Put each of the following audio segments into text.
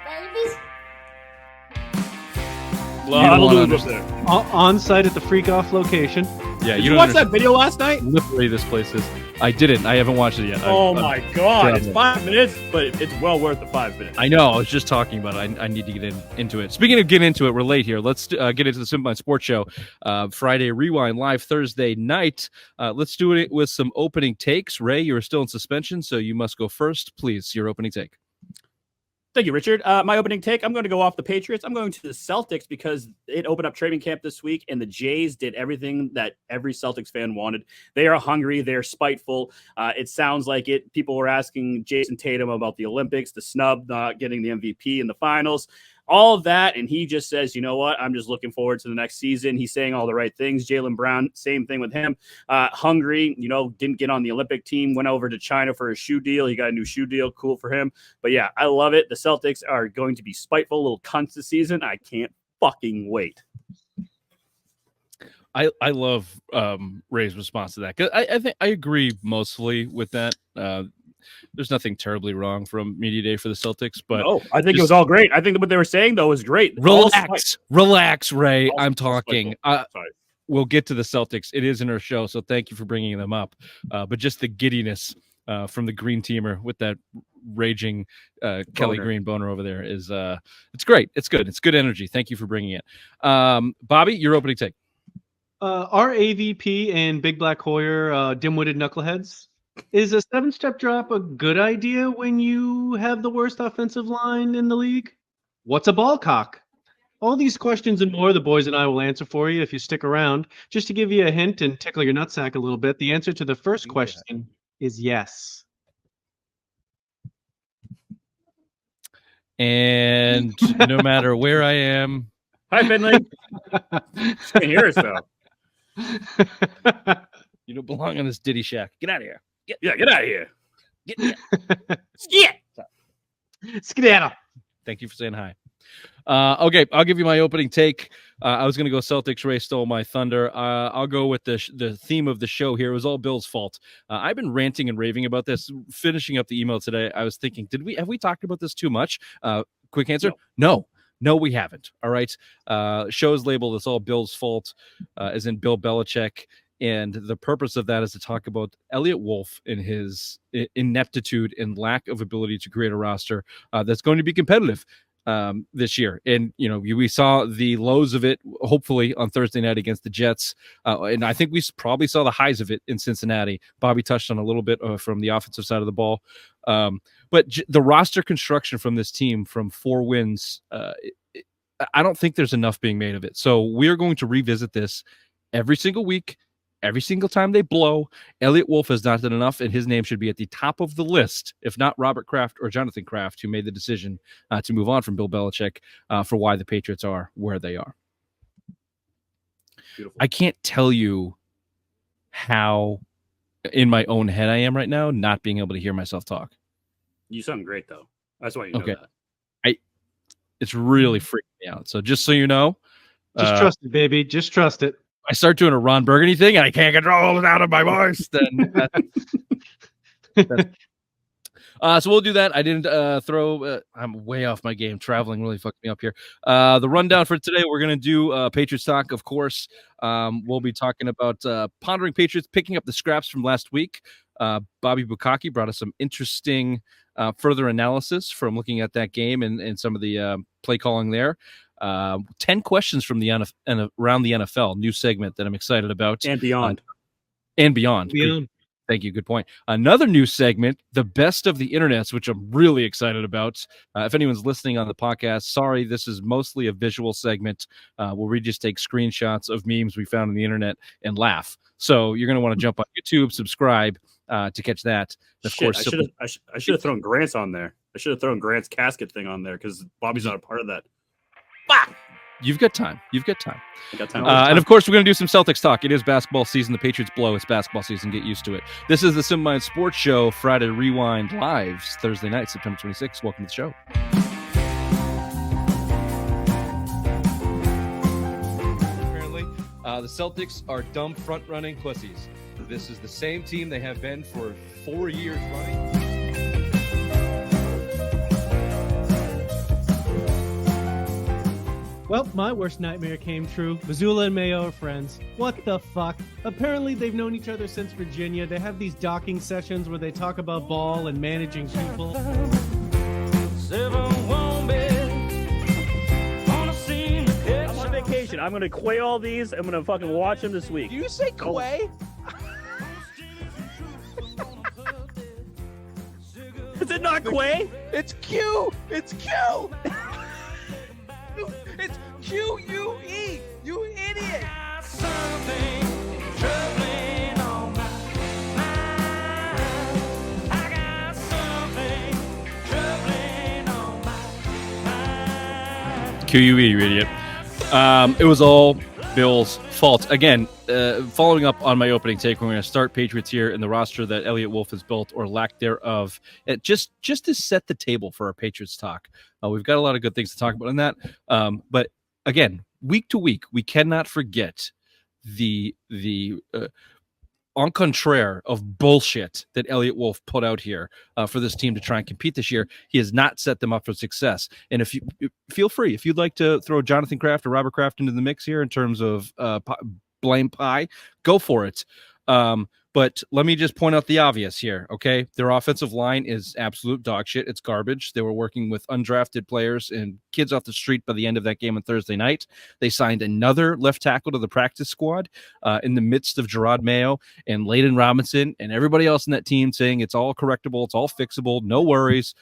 babies. On site at the freak off location. Yeah, Did you watch that video last night? Literally, this place is. I didn't. I haven't watched it yet. Oh my God! It's 5 minutes, but it's well worth the 5 minutes. I know. I was just talking about it. I need to get into it. Speaking of getting into it, we're late here. Let's get into the Simple Mind Sports Show. Friday Rewind live Thursday night. Let's do it with some opening takes. Ray, you are still in suspension, so you must go first. Please, your opening take. Thank you, Richard. My opening take, I'm going to go off the Patriots. I'm going to the Celtics because it opened up training camp this week, and the Jays did everything that every Celtics fan wanted. They are hungry. They're spiteful. It sounds like it. People were asking Jason Tatum about the Olympics, the snub, not getting the MVP in the finals, all of that, and he just says, you know what, I'm just looking forward to the next season. He's saying all the right things. Jaylen Brown, same thing with him. Hungry, didn't get on the Olympic team, went over to China for a shoe deal. He got a new shoe deal. Cool for him. But yeah, I love it. The Celtics are going to be spiteful little cunts this season. I can't fucking wait. I love Ray's response to that, because I think I agree mostly with that. There's nothing terribly wrong from Media Day for the Celtics, but I think it was all great. I think what they were saying though was great. Relax, Ray. I'm talking. Sorry. We'll get to the Celtics. It is in our show, so thank you for bringing them up. But just the giddiness from the green teamer with that raging Kelly Green boner over there is it's great. It's good. It's good energy. Thank you for bringing it. Bobby, your opening take. Our AVP and Big Black Hoyer, dim-witted knuckleheads. Is a 7-step drop a good idea when you have the worst offensive line in the league? What's a ball cock? All these questions and more the boys and I will answer for you if you stick around. Just to give you a hint and tickle your nutsack a little bit, the answer to the first question is yes. And no matter where I am. Hi, Finley. Can't hear us, though. You don't belong on this Diddy shack. Get out of here. Get out of here. Skedaddle. Thank you for saying hi. Okay, I'll give you my opening take. I was going to go Celtics. Ray stole my thunder. I'll go with the theme of the show here. It was all Bill's fault. I've been ranting and raving about this. Finishing up the email today, I was thinking, have we talked about this too much? Quick answer: No, we haven't. All right. Show is labeled "It's all Bill's fault," as in Bill Belichick. And the purpose of that is to talk about Elliot Wolf and his ineptitude and lack of ability to create a roster that's going to be competitive this year. And, we saw the lows of it, hopefully, on Thursday night against the Jets. And I think we probably saw the highs of it in Cincinnati. Bobby touched on a little bit from the offensive side of the ball. But the roster construction from this team from 4 wins, I don't think there's enough being made of it. So we're going to revisit this every single week. Every single time they blow, Elliot Wolf has not done enough, and his name should be at the top of the list, if not Robert Kraft or Jonathan Kraft, who made the decision to move on from Bill Belichick for why the Patriots are where they are. Beautiful. I can't tell you how in my own head I am right now, not being able to hear myself talk. You sound great, though. That's why you know that. It's really freaking me out. So just so you know. Just trust it, baby. Just trust it. I start doing a Ron Burgundy thing and I can't control it out of my voice. Then so we'll do that. I didn't throw. I'm way off my game. Traveling really fucked me up here. The rundown for today, we're going to do Patriots talk, of course. We'll be talking about pondering Patriots, picking up the scraps from last week. Bobby Bukkake brought us some interesting further analysis from looking at that game and some of the play calling there. 10 questions from the around the NFL, new segment that I'm excited about. And beyond. Thank you. Good point. Another new segment, the best of the internets, which I'm really excited about. If anyone's listening on the podcast, sorry, this is mostly a visual segment where we just take screenshots of memes we found on the internet and laugh. So you're going to want to jump on YouTube, subscribe to catch that. Of course, I should have thrown Grant's on there. I should have thrown Grant's casket thing on there because Bobby's not a part of that. Bah! You've got time. And of course, we're going to do some Celtics talk. It is basketball season. The Patriots blow. It's basketball season. Get used to it. This is the Simple Mind Sports Show, Friday Rewind live, Thursday night, September 26th. Welcome to the show. Apparently, the Celtics are dumb front-running pussies. This is the same team they have been for 4 years running. Well, my worst nightmare came true. Missoula and Mayo are friends. What the fuck? Apparently they've known each other since Virginia. They have these docking sessions where they talk about ball and managing people. I'm on vacation. I'm gonna quay all these. I'm gonna fucking watch them this week. Do you say quay? Is it not quay? It's Q. It's Q. It's Q-U-E. You idiot. QUE, you idiot. It was all Bill's fault. Again, following up on my opening take, we're going to start Patriots here in the roster that Elliot Wolf has built, or lack thereof, just to set the table for our Patriots talk. We've got a lot of good things to talk about in that. But again, week to week, we cannot forget the en contraire of bullshit that Elliot Wolf put out here for this team to try and compete this year. He has not set them up for success. And if you feel free, if you'd like to throw Jonathan Kraft or Robert Kraft into the mix here in terms of blame pie, go for it. But let me just point out the obvious here, okay? Their offensive line is absolute dog shit. It's garbage. They were working with undrafted players and kids off the street by the end of that game on Thursday night. They signed another left tackle to the practice squad in the midst of Gerard Mayo and Layden Robinson and everybody else in that team saying it's all correctable, it's all fixable, no worries.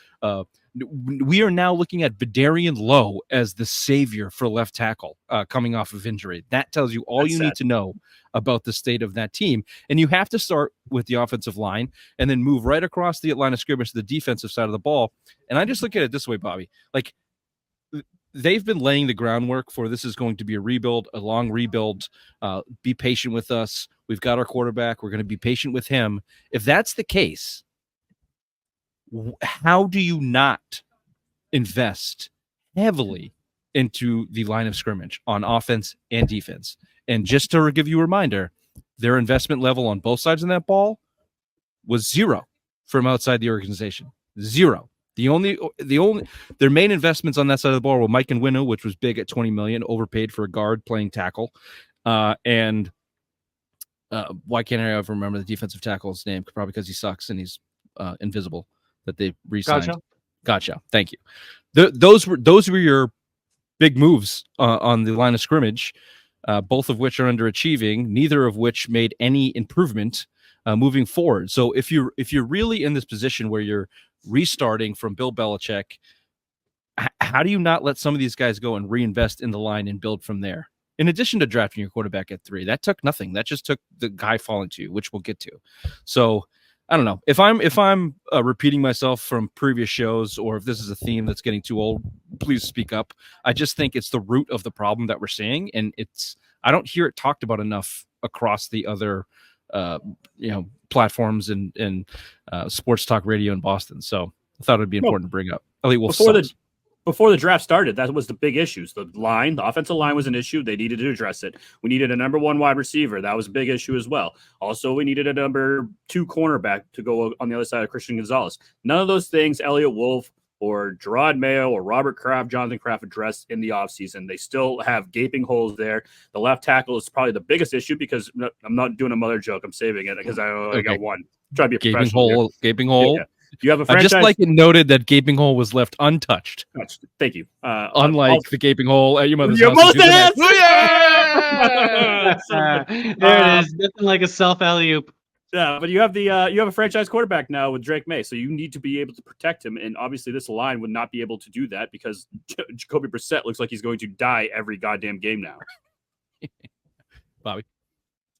We are now looking at Badarian Lowe as the savior for left tackle coming off of injury. That tells you all you need to know about the state of that team. And you have to start with the offensive line and then move right across the line of scrimmage to the defensive side of the ball. And I just look at it this way, Bobby. Like, they've been laying the groundwork for this is going to be a rebuild, a long rebuild. Be patient with us. We've got our quarterback. We're going to be patient with him. If that's the case, how do you not invest heavily into the line of scrimmage on offense and defense? And just to give you a reminder, their investment level on both sides of that ball was zero from outside the organization. Zero. Their main investments on that side of the ball were Mike and Winnow, which was big at $20 million, overpaid for a guard playing tackle. Why can't I ever remember the defensive tackle's name? Probably because he sucks and he's invisible. That they re-signed. Gotcha. Thank you. Those were your big moves on the line of scrimmage, both of which are underachieving, neither of which made any improvement moving forward. So if you're really in this position where you're restarting from Bill Belichick, how do you not let some of these guys go and reinvest in the line and build from there? In addition to drafting your quarterback at 3, that took nothing. That just took the guy falling to you, which we'll get to. So I don't know if I'm repeating myself from previous shows, or if this is a theme that's getting too old. Please speak up. I just think it's the root of the problem that we're seeing, and I don't hear it talked about enough across the other platforms and sports talk radio in Boston. So I thought it'd be important to bring up. Elliot Wolf Before the draft started, that was the big issues. The offensive line was an issue. They needed to address it. We needed a number 1 wide receiver. That was a big issue as well. Also, we needed a number 2 cornerback to go on the other side of Christian Gonzalez. None of those things Elliot Wolf or Gerard Mayo or Robert Kraft, Jonathan Kraft addressed in the offseason. They still have gaping holes there. The left tackle is probably the biggest issue because I'm not doing a mother joke. I'm saving it because I got one. Try to be a professional. Gaping hole. Yeah. You have a franchise. I just like it noted that gaping hole was left untouched. Thank you. Unlike the gaping hole at your mother's house. There it is. Nothing like a self alley-oop. Yeah, but you have a franchise quarterback now with Drake May, so you need to be able to protect him. And obviously, this line would not be able to do that because Jacoby Brissett looks like he's going to die every goddamn game now. Bobby.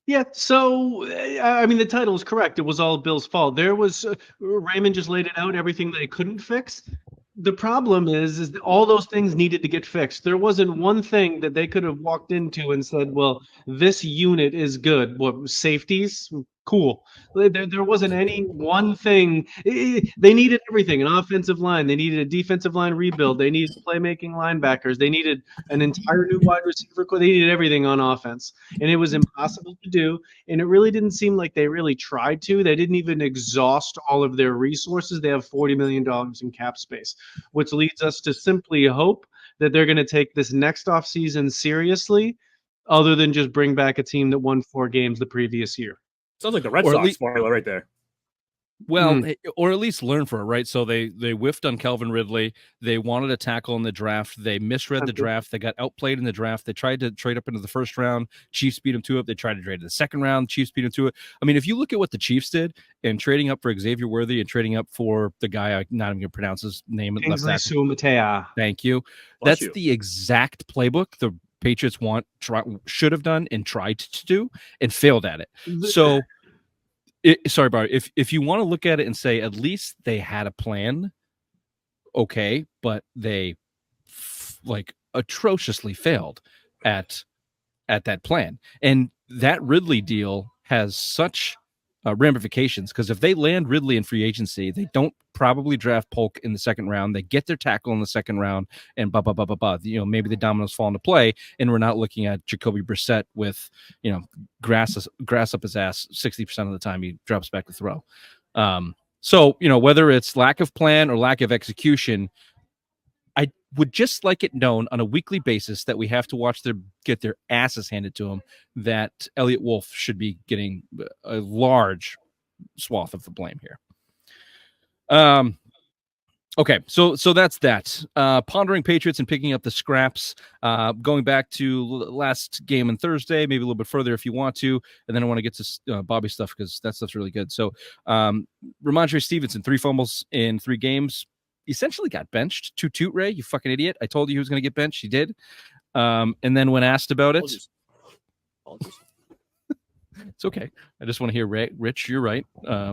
Yeah, so, I mean, the title is correct. It was all Bill's fault. There was, Raymond just laid it out, everything they couldn't fix. The problem is that all those things needed to get fixed. There wasn't one thing that they could have walked into and said, well, this unit is good. What, safeties? Cool. There wasn't any one thing. They needed everything. An offensive line. They needed a defensive line rebuild. They needed playmaking linebackers. They needed an entire new wide receiver. They needed everything on offense. And it was impossible to do. And it really didn't seem like they really tried to. They didn't even exhaust all of their resources. They have $40 million in cap space, which leads us to simply hope that they're going to take this next offseason seriously, other than just bring back a team that won 4 games the previous year. Sounds like the Red Or at Sox least- formula right there. Well, or at least learn from it, right? So they whiffed on Calvin Ridley. They wanted a tackle in the draft. They misread the draft. They got outplayed in the draft. They tried to trade up into the first round. Chiefs beat them to it. They tried to trade in the second round. Chiefs beat them to it. I mean, if you look at what the Chiefs did and trading up for Xavier Worthy and trading up for the guy, I'm not even going to pronounce his name. Kingsley Sumatea. Thank you. Bless That's you. the exact playbook the Patriots should have done and tried to do and failed at it. So, sorry, Barry. If you want to look at it and say at least they had a plan, okay, but they like atrociously failed at that plan. And that Ridley deal has such ramifications, because if they land Ridley in free agency, they don't probably draft Polk in the second round. They get their tackle in the second round, and maybe the dominoes fall into play, and we're not looking at Jacoby Brissett with grass up his ass 60% of the time he drops back to throw. So whether it's lack of plan or lack of execution, I would just like it known on a weekly basis that we have to watch get their asses handed to them, that Elliot Wolf should be getting a large swath of the blame here. Okay, so that's that. Pondering Patriots and picking up the scraps. Going back to last game on Thursday, maybe a little bit further if you want to, and then I want to get to Bobby stuff because that stuff's really good. So, Ramondre Stevenson, 3 fumbles in 3 games. Essentially got benched. Toot, Ray, you fucking idiot. I told you he was going to get benched. He did. And then when asked about it, Apologies. it's okay. I just want to hear Rich, you're right.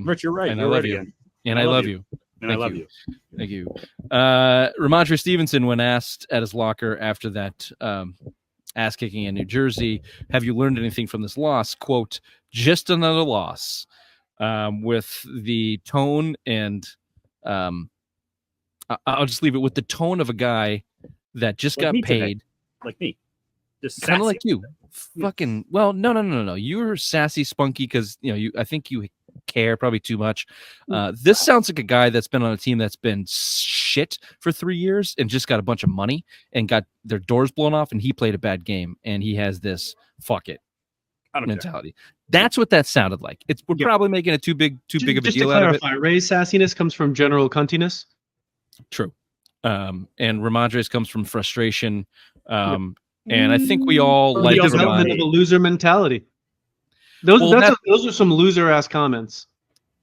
Rich, you're right. And You're I love right you. again. And I love you. And I love you. Thank you. Ramondre Stevenson, when asked at his locker after that ass kicking in New Jersey, have you learned anything from this loss? Quote, just another loss. With the tone and I'll just leave it with the tone of a guy that just got paid. Like me. Just kind of like you. Yeah. Fucking, well, no. You're sassy, spunky because, I think you care probably too much. This sounds like a guy that's been on a team that's been shit for 3 years and just got a bunch of money and got their doors blown off, and he played a bad game and he has this fuck it mentality. That's what that sounded like. We're probably making it too big of a deal out of it. Ray's sassiness comes from general cuntiness. True. And Ramondre's comes from frustration. And I think we all like the development of a loser mentality. Those are some loser ass comments.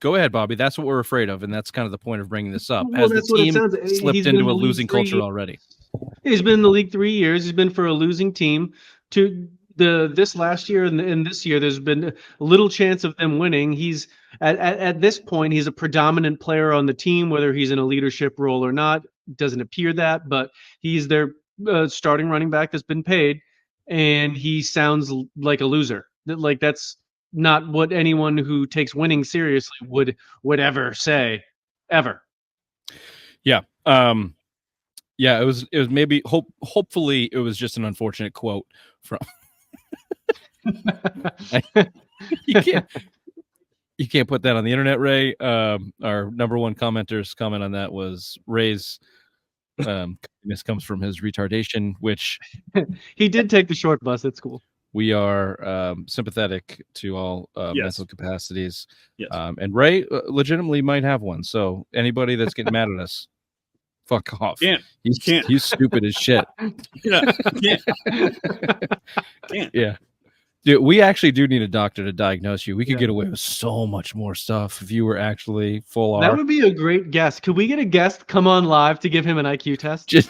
Go ahead, Bobby. That's what we're afraid of, and that's kind of the point of bringing this up. Well, As the team slipped into a losing culture already. He's been in the league 3 years. He's been for a losing team. This last year and this year, there's been little chance of them winning. He's at this point, he's a predominant player on the team, whether he's in a leadership role or not. Doesn't appear that, but he's their starting running back that's been paid, and he sounds like a loser. Like, that's not what anyone who takes winning seriously would ever say, ever. Yeah. Yeah, it was maybe hopefully it was just an unfortunate quote from you can't put that on the internet, Ray. Our number one commenter's comment on that was Ray's this comes from his retardation, which he did take the short bus. It's cool. We are sympathetic to all Yes. mental capacities. Yes. And Ray legitimately might have one. So anybody that's getting mad at us, fuck off. He's stupid as shit. Can't. Yeah. Dude, we actually do need a doctor to diagnose you. We could get away with so much more stuff if you were actually full That R. would be a great guest. Could we get a guest come on live to give him an IQ test? Just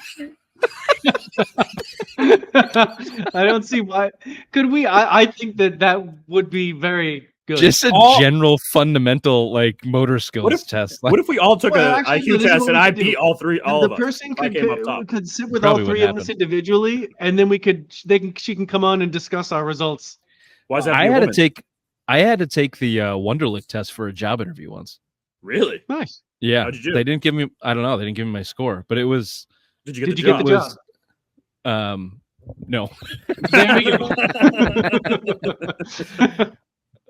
I don't see why. Could we? I think that would be very good. just a general fundamental like motor skills test. What if we all took an IQ this is test what and we I could do. beat all three? All the of us. person I came up top. could sit with Probably all would three of us happen. individually, and then she can come on and discuss our results. Why is that? I had to take the Wonderlic test for a job interview once. Really? Nice. Yeah, How'd you do? they didn't give me. I don't know. They didn't give me my score, but it was. Did you get Did the you job? get the job? No. There we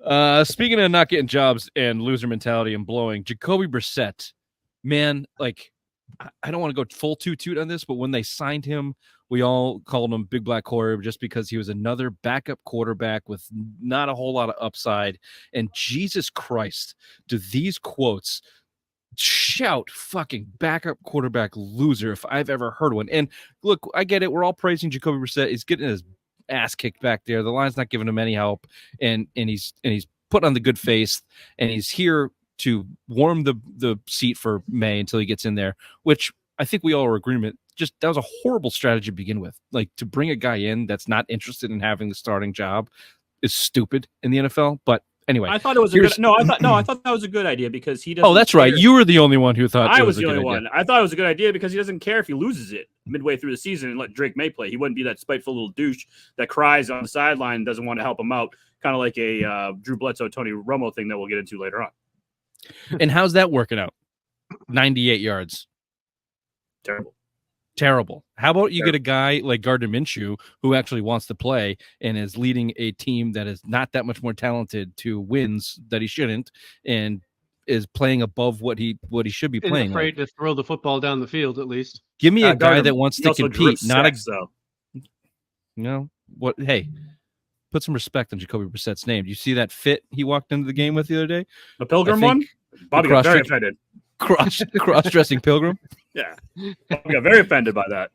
go. Speaking of not getting jobs and loser mentality and blowing, Jacoby Brissett, man, like I don't want to go full toot on this, but when they signed him, we all called him Big Black Horror just because he was another backup quarterback with not a whole lot of upside. And Jesus Christ, do these quotes shout fucking backup quarterback loser if I've ever heard one. And look, I get it. We're all praising Jacoby Brissett. He's getting his ass kicked back there. The line's not giving him any help, and he's put on the good face, and he's here to warm the seat for May until he gets in there, which I think we all are in agreement. Just that was a horrible strategy to begin with. Like, to bring a guy in that's not interested in having the starting job is stupid in the NFL. But anyway, I thought it was I thought that was a good idea because he doesn't. Oh, that's right. You were the only one who thought I it was a the good only idea. one. I thought it was a good idea because he doesn't care if he loses it midway through the season and let Drake May play. He wouldn't be that spiteful little douche that cries on the sideline and doesn't want to help him out, kind of like a Drew Bledsoe, Tony Romo thing that we'll get into later on. And how's that working out? 98 yards. Terrible. How about you get a guy like Gardner Minshew who actually wants to play and is leading a team that is not that much more talented to wins that he shouldn't, and is playing above what he should be playing. Afraid to throw the football down the field, at least. Give me a guy Gardner, that wants to compete, not sacks, what? Hey, put some respect on Jacoby Brissett's name. Do you see that fit he walked into the game with the other day? The Pilgrim one? Bobby got very offended. Cross-dressing Pilgrim? Yeah. Bobby got very offended by that.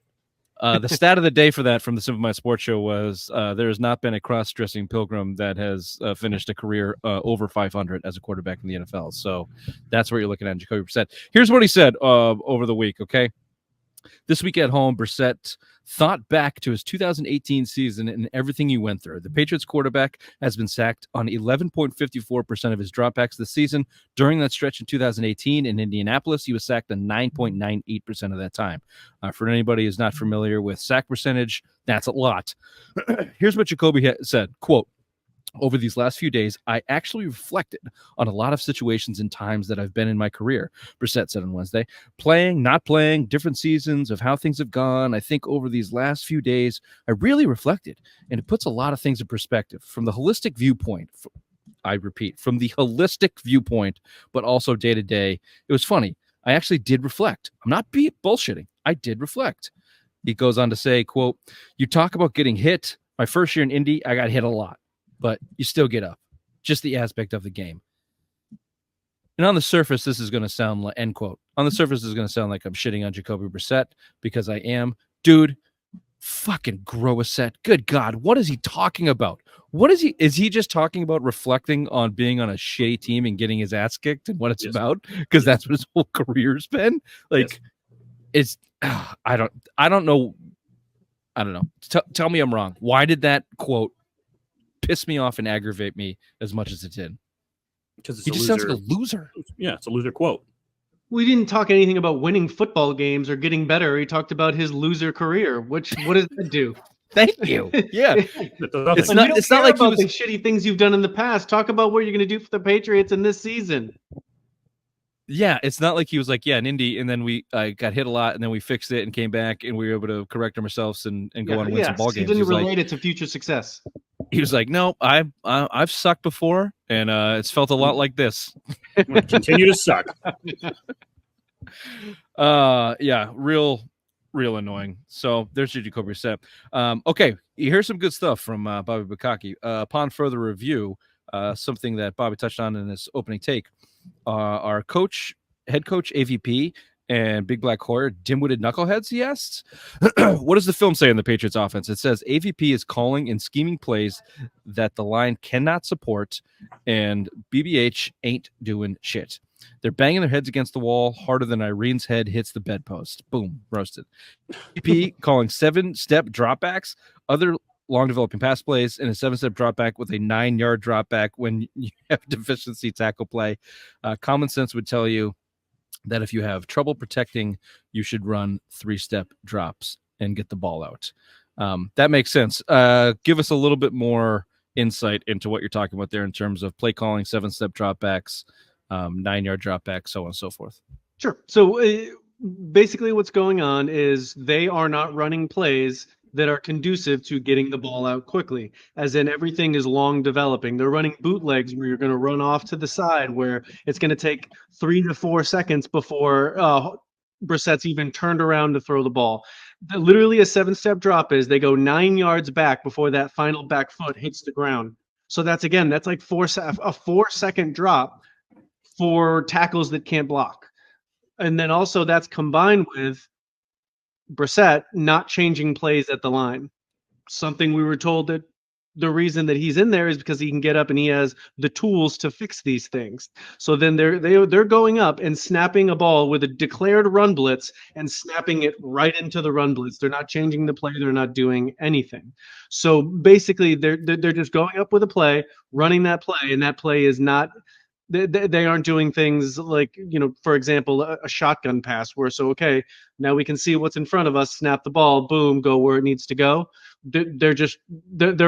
The stat of the day for that from the Simple Mind Sports Show was there has not been a cross-dressing Pilgrim that has finished a career over 500 as a quarterback in the NFL. So that's what you're looking at, Jacoby Brissett. Here's what he said over the week, okay? This week at home, Brissett thought back to his 2018 season and everything he went through. The Patriots quarterback has been sacked on 11.54% of his dropbacks this season. During that stretch in 2018 in Indianapolis, he was sacked on 9.98% of that time. For anybody who's not familiar with sack percentage, that's a lot. Here's what Jacoby said, quote, "Over these last few days, I actually reflected on a lot of situations and times that I've been in my career," Brissett said on Wednesday. "Playing, not playing, different seasons of how things have gone. I think over these last few days, I really reflected, and it puts a lot of things in perspective from the holistic viewpoint." I repeat, from the holistic viewpoint, but also day to day. It was funny. I actually did reflect. I'm not bullshitting. I did reflect. He goes on to say, quote, "You talk about getting hit. My first year in Indy, I got hit a lot. But you still get up. Just the aspect of the game." And on the surface, this is going to sound like, end quote. On the surface, this is going to sound like I'm shitting on Jacoby Brissett because I am. Dude, fucking grow a set. Good God. What is he talking about? Is he just talking about reflecting on being on a shitty team and getting his ass kicked and what it's about? Because that's what his whole career's been. Like, it's, I don't know. Tell me I'm wrong. Why did that quote piss me off and aggravate me as much as it did? Because he just sounds like a loser. Yeah, it's a loser quote. We didn't talk anything about winning football games or getting better. He talked about his loser career. What does that do? Thank you. Yeah, it's not like the shitty things you've done in the past. Talk about what you're going to do for the Patriots in this season. Yeah, it's not like he was like, in Indy, and then we got hit a lot, and then we fixed it and came back, and we were able to correct ourselves and go on and win some ball games. He didn't relate it to future success. He was like, "No, I've sucked before, and it's felt a lot like this." Continue to suck. Yeah, real annoying. So there's your Jacoby Brissett. Okay, here's some good stuff from Bobby Buckaki. Upon further review, something that Bobby touched on in his opening take. Our head coach, AVP, and Big Black Horror, dim-witted knuckleheads, he asks. What does the film say in the Patriots offense? It says AVP is calling and scheming plays that the line cannot support, and BBH ain't doing shit. They're banging their heads against the wall harder than Irene's head hits the bedpost. Boom, roasted. AVP calling 7-step dropbacks, other long developing pass plays, and a 7-step drop back with a 9-yard drop back when you have deficiency tackle play. Common sense would tell you that if you have trouble protecting, you should run 3-step drops and get the ball out. That makes sense. Give us a little bit more insight into what you're talking about there in terms of play calling, 7-step drop backs, 9-yard drop backs, so on and so forth. Sure. So basically what's going on is they are not running plays that are conducive to getting the ball out quickly, as in everything is long developing. They're running bootlegs where you're going to run off to the side, where it's going to take 3 to 4 seconds before Brissett's even turned around to throw the ball. Literally a 7-step drop is they go 9 yards back before that final back foot hits the ground. So that's like a 4-second drop for tackles that can't block. And then also that's combined with Brissett not changing plays at the line. Something we were told that the reason that he's in there is because he can get up and he has the tools to fix these things. So then they're going up and snapping a ball with a declared run blitz and snapping it right into the run blitz. They're not changing the play. They're not doing anything. So basically they're just going up with a play, running that play, and that play is not. They aren't doing things like, for example, a shotgun pass where okay, now we can see what's in front of us, snap the ball, boom, go where it needs to go. They're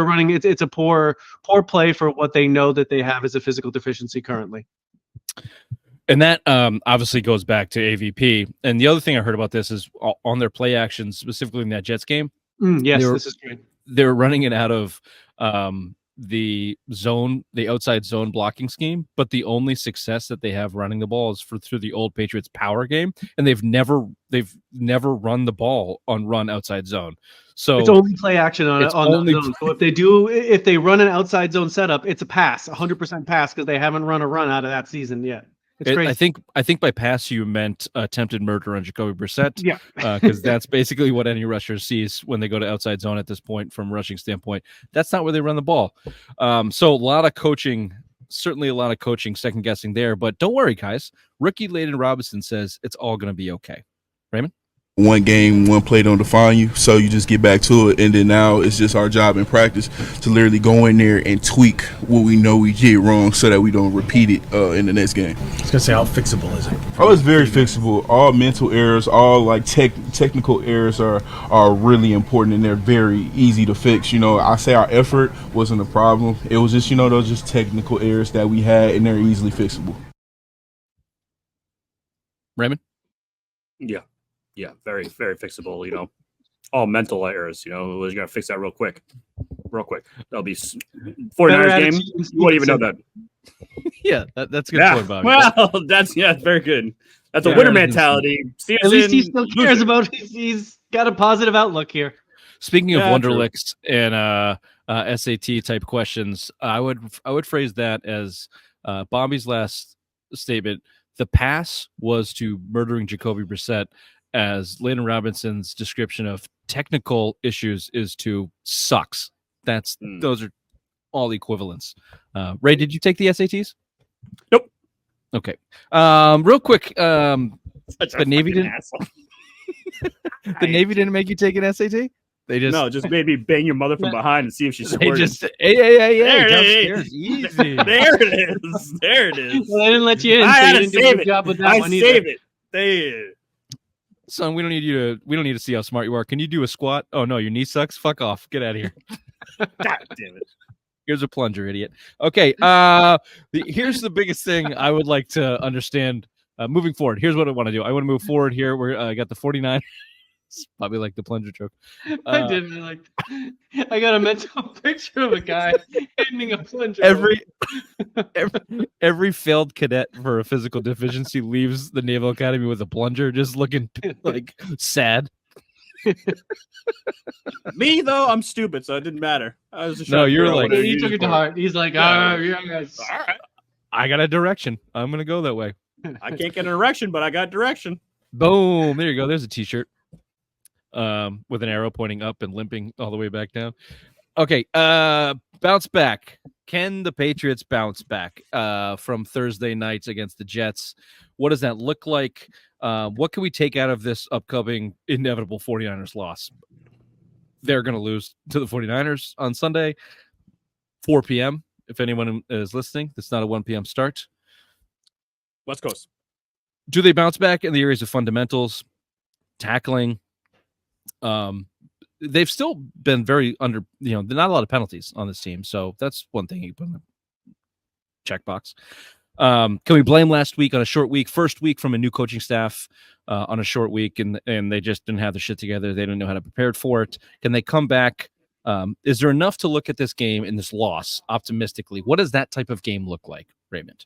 running. It's a poor play for what they know that they have as a physical deficiency currently. And that obviously goes back to AVP. And the other thing I heard about this is on their play actions, specifically in that Jets game. Yes, this is great. They're running it out of the outside zone blocking scheme, but the only success that they have running the ball is through the old Patriots power game, and they've never run the ball on run outside zone. So it's only play action on the zone. So if they run an outside zone setup, it's a pass, 100% pass, because they haven't run a run out of that season yet. It's crazy. I think by pass you meant attempted murder on Jacoby Brissett. Yeah, because that's basically what any rusher sees when they go to outside zone at this point from a rushing standpoint. That's not where they run the ball. So a lot of coaching, certainly a lot of coaching, second guessing there. But don't worry, guys. Rookie Layden Robinson says it's all going to be okay. Raymond? One game, one play don't define you, so you just get back to it. And then now it's just our job in practice to literally go in there and tweak what we know we did wrong so that we don't repeat it in the next game. I was going to say, how fixable is it? Oh, it's very fixable. All mental errors, all like technical errors are really important, and they're very easy to fix. I say our effort wasn't a problem. It was just, those just technical errors that we had, and they're easily fixable. Raymond? Yeah, very, very fixable, all mental errors, we're going to fix that real quick. That'll be 49ers game. You won't even know that. Yeah, that's a good point, Bobby. Well, that's very good. That's a winner mentality. At least he still cares about it. He's got a positive outlook here. Speaking of Wonderlicks and SAT type questions, I would phrase that as Bobby's last statement. The pass was to murdering Jacoby Brissett, as Layden Robinson's description of technical issues is to sucks. Those are all equivalents. Ray, did you take the SATs? Nope. Okay. Real quick, the Navy didn't. The Navy didn't make you take an SAT. They just made me bang your mother from behind and see if she squirted. They just hey, downstairs, easy. There it is. Well, they didn't let you in. I had to didn't do a save good it. job with that I one save either. it. There. Son, we don't need to see how smart you are. Can you do a squat? Oh no, your knee sucks. Fuck off. Get out of here. God damn it. Here's a plunger, idiot. Okay. Here's the biggest thing I would like to understand moving forward. Here's what I want to do. I want to move forward here. I got the 49. Probably like the plunger joke. I did. I got a mental picture of a guy handing a plunger. Every failed cadet for a physical deficiency leaves the Naval Academy with a plunger, just looking like sad. Me though, I'm stupid, so it didn't matter. I was just you're like he took it to heart. He's like, all right. I got a direction. I'm gonna go that way. I can't get an erection, but I got direction. Boom! There you go. There's a T-shirt. With an arrow pointing up and limping all the way back down. Okay, bounce back. Can the Patriots bounce back from Thursday nights against the Jets? What does that look like? What can we take out of this upcoming inevitable 49ers loss? They're going to lose to the 49ers on Sunday, 4 p.m. If anyone is listening, it's not a 1 p.m. start. West Coast. Do they bounce back in the areas of fundamentals, tackling? They've still been very under, there's not a lot of penalties on this team. So that's one thing you put in the checkbox. Can we blame last week on a short week, first week from a new coaching staff on a short week, and they just didn't have the shit together. They didn't know how to prepare for it. Can they come back? Is there enough to look at this game and this loss optimistically? What does that type of game look like, Raymond?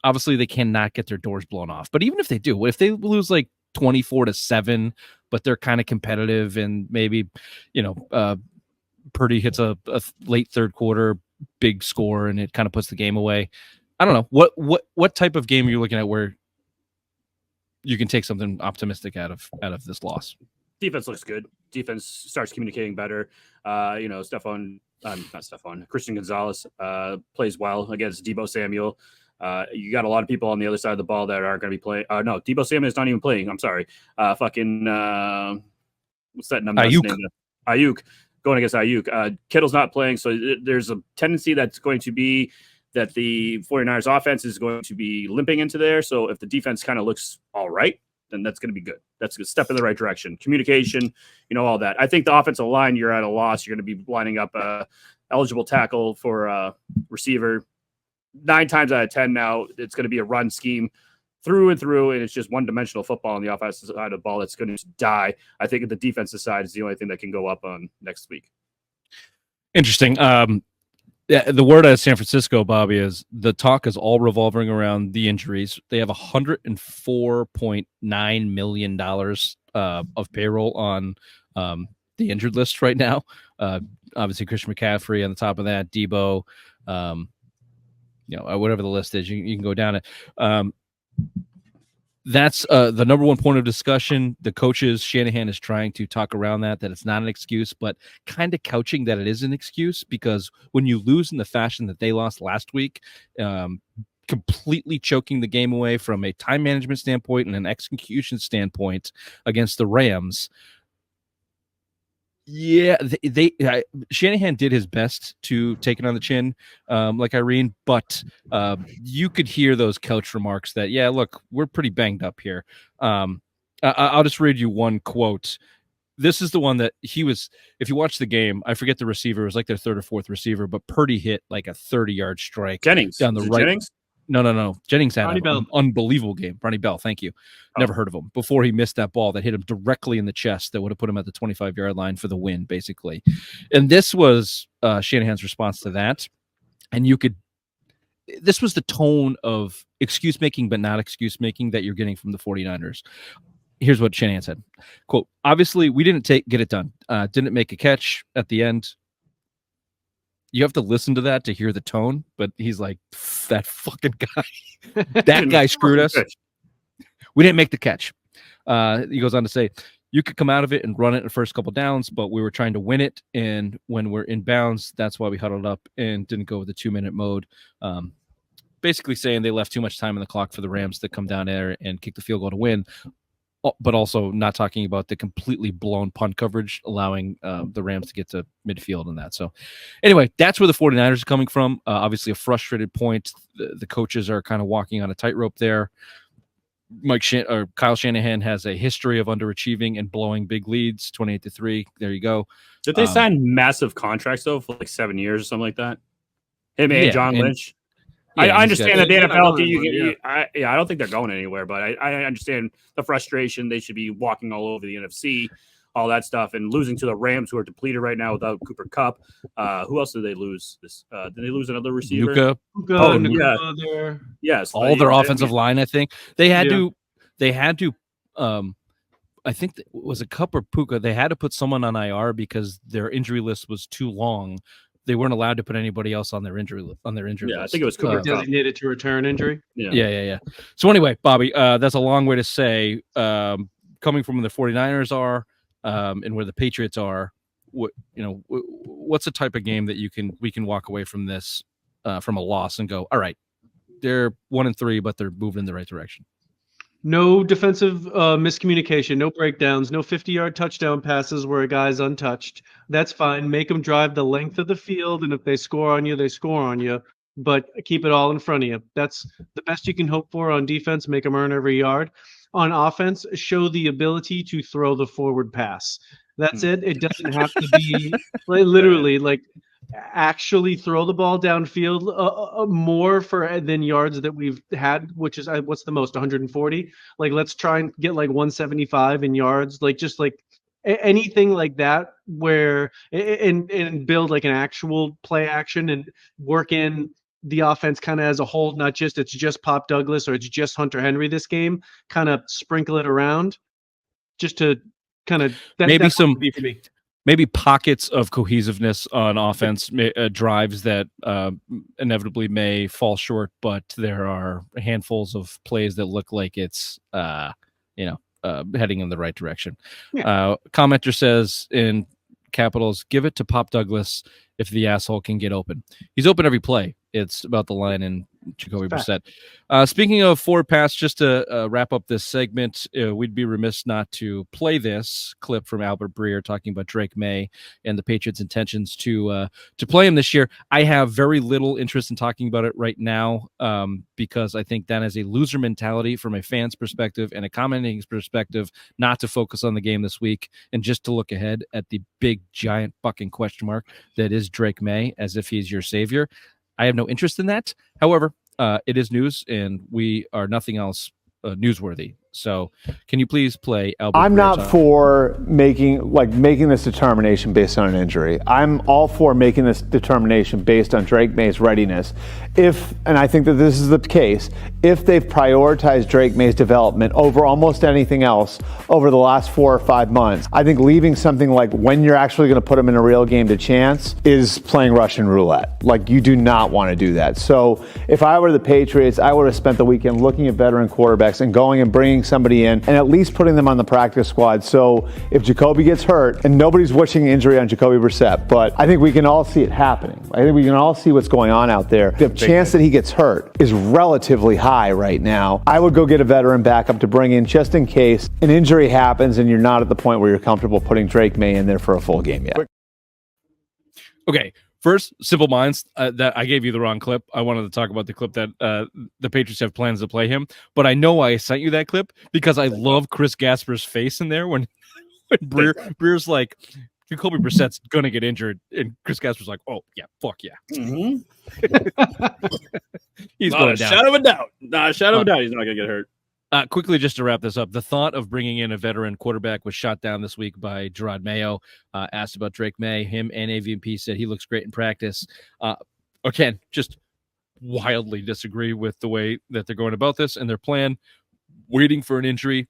obviously they cannot get their doors blown off. But even if they do, if they lose like 24-7, but they're kind of competitive and maybe, Purdy hits a late third quarter big score and it kind of puts the game away. I don't know what type of game are you looking at where you can take something optimistic out of this loss. Defense looks good. Defense starts communicating better. Christian Gonzalez plays well against Deebo Samuel. You got a lot of people on the other side of the ball that aren't going to be playing. No, Deebo Samuel is not even playing. I'm sorry. What's that number? Ayuk going against Ayuk. Kittle's not playing, so there's a tendency that's going to be that the 49ers offense is going to be limping into there. So if the defense kind of looks all right, then that's going to be good. That's a step in the right direction. Communication, all that. I think the offensive line, you're at a loss. You're going to be lining up a eligible tackle for a receiver. 9 times out of 10 now, it's going to be a run scheme through and through, and it's just one-dimensional football on the offensive side of the ball that's going to die. I think the defensive side is the only thing that can go up on next week. Interesting. The word out of San Francisco, Bobby, is the talk is all revolving around the injuries. They have $104.9 million of payroll on the injured list right now. Obviously, Christian McCaffrey on the top of that, Deebo, whatever the list is, you can go down it. That's the number one point of discussion. The coaches, Shanahan is trying to talk around that it's not an excuse, but kind of couching that it is an excuse, because when you lose in the fashion that they lost last week, completely choking the game away from a time management standpoint and an execution standpoint against the Rams. Yeah, Shanahan did his best to take it on the chin, like Irene, but you could hear those couch remarks that, yeah, look, we're pretty banged up here. I'll just read you one quote. This is the one that he was, if you watch the game, I forget the receiver, it was like their third or fourth receiver, but Purdy hit like a 30-yard strike. Jennings. Down the right. Jennings? No. Jennings had Ronnie an Bell. unbelievable game. Ronnie Bell, thank you. Never heard of him. Before he missed that ball that hit him directly in the chest that would have put him at the 25-yard line for the win, basically. And this was Shanahan's response to that. And this was the tone of excuse-making but not excuse-making that you're getting from the 49ers. Here's what Shanahan said. Quote, obviously, we didn't get it done. Didn't make a catch at the end. You have to listen to that to hear the tone, but he's like, that fucking guy. That guy screwed us. We didn't make the catch. He goes on to say, you could come out of it and run it in the first couple downs, but we were trying to win it. And when we're in bounds, that's why we huddled up and didn't go with the 2-minute mode. Basically saying they left too much time on the clock for the Rams to come down there and kick the field goal to win. But also not talking about the completely blown punt coverage, allowing the Rams to get to midfield and that. So anyway, that's where the 49ers are coming from. Obviously a frustrated point. The coaches are kind of walking on a tightrope there. Kyle Shanahan has a history of underachieving and blowing big leads, 28-3. There you go. Did they sign massive contracts though for like 7 years or something like that? Him and John Lynch. Yeah, I understand that the NFL, I don't think they're going anywhere, but I understand the frustration. They should be walking all over the NFC, all that stuff, and losing to the Rams, who are depleted right now without Cooper Kupp. Who else did they lose? Did they lose another receiver? Nuka. Yes, all their offensive line. I think they had to. I think it was a Kupp or Puka. They had to put someone on IR because their injury list was too long. They weren't allowed to put anybody else on their injury list. I think it was Cooper designated to return injury. Yeah. So anyway, Bobby, that's a long way to say coming from where the 49ers are and where the Patriots are. What's the type of game that we can walk away from this from a loss and go, all right, they're 1-3, but they're moving in the right direction. No defensive miscommunication, no breakdowns, no 50-yard touchdown passes where a guy's untouched. That's fine. Make them drive the length of the field, and if they score on you, they score on you. But keep it all in front of you. That's the best you can hope for on defense. Make them earn every yard. On offense, show the ability to throw the forward pass. That's it. It doesn't have to be literally like actually throw the ball downfield more than yards that we've had, which is what's the most, 140. Like let's try and get like 175 in yards, like just like anything like that, where and build like an actual play action and work in the offense kind of as a whole, not just it's just Pop Douglas or it's just Hunter Henry this game, kind of sprinkle it around just to kind of Maybe some would be for me. maybe pockets of cohesiveness on offense, drives that inevitably may fall short, but there are handfuls of plays that look like it's heading in the right direction. Commenter says in capitals, give it to Pop Douglas if the asshole can get open. He's open every play. It's about the line in Jacoby Brissett. Speaking of forward pass, just to wrap up this segment, we'd be remiss not to play this clip from Albert Breer talking about Drake May and the Patriots' intentions to play him this year. I have very little interest in talking about it right now because I think that is a loser mentality from a fan's perspective and a commenting perspective, not to focus on the game this week and just to look ahead at the big, giant fucking question mark that is Drake May, as if he's your savior. I have no interest in that. However, it is news, and we are nothing else newsworthy. So, can you please play Albert? I'm not for making this determination based on an injury. I'm all for making this determination based on Drake May's readiness. And I think that this is the case, if they've prioritized Drake May's development over almost anything else over the last 4 or 5 months, I think leaving something like when you're actually going to put him in a real game to chance is playing Russian roulette. Like, you do not want to do that. So if I were the Patriots, I would have spent the weekend looking at veteran quarterbacks and going and bringing somebody in and at least putting them on the practice squad. So if Jacoby gets hurt, and nobody's wishing injury on Jacoby Brissett, but I think we can all see it happening. I think we can all see what's going on out there. The chance that he gets hurt is relatively high right now. I would go get a veteran backup to bring in just in case an injury happens and you're not at the point where you're comfortable putting Drake May in there for a full game yet. Okay. First, Simple Minds, that I gave you the wrong clip. I wanted to talk about the clip that the Patriots have plans to play him, but I know I sent you that clip because I love Chris Gasper's face in there when Breer's like, Jacoby Brissett's going to get injured, and Chris Gasper's like, oh, yeah, fuck yeah. Mm-hmm. He's not going a down. shadow of a doubt. Not a shadow of a doubt he's not going to get hurt. Quickly, just to wrap this up, the thought of bringing in a veteran quarterback was shot down this week by Gerard Mayo. Asked about Drake May. Him and AVP said he looks great in practice. Again, just wildly disagree with the way that they're going about this and their plan. Waiting for an injury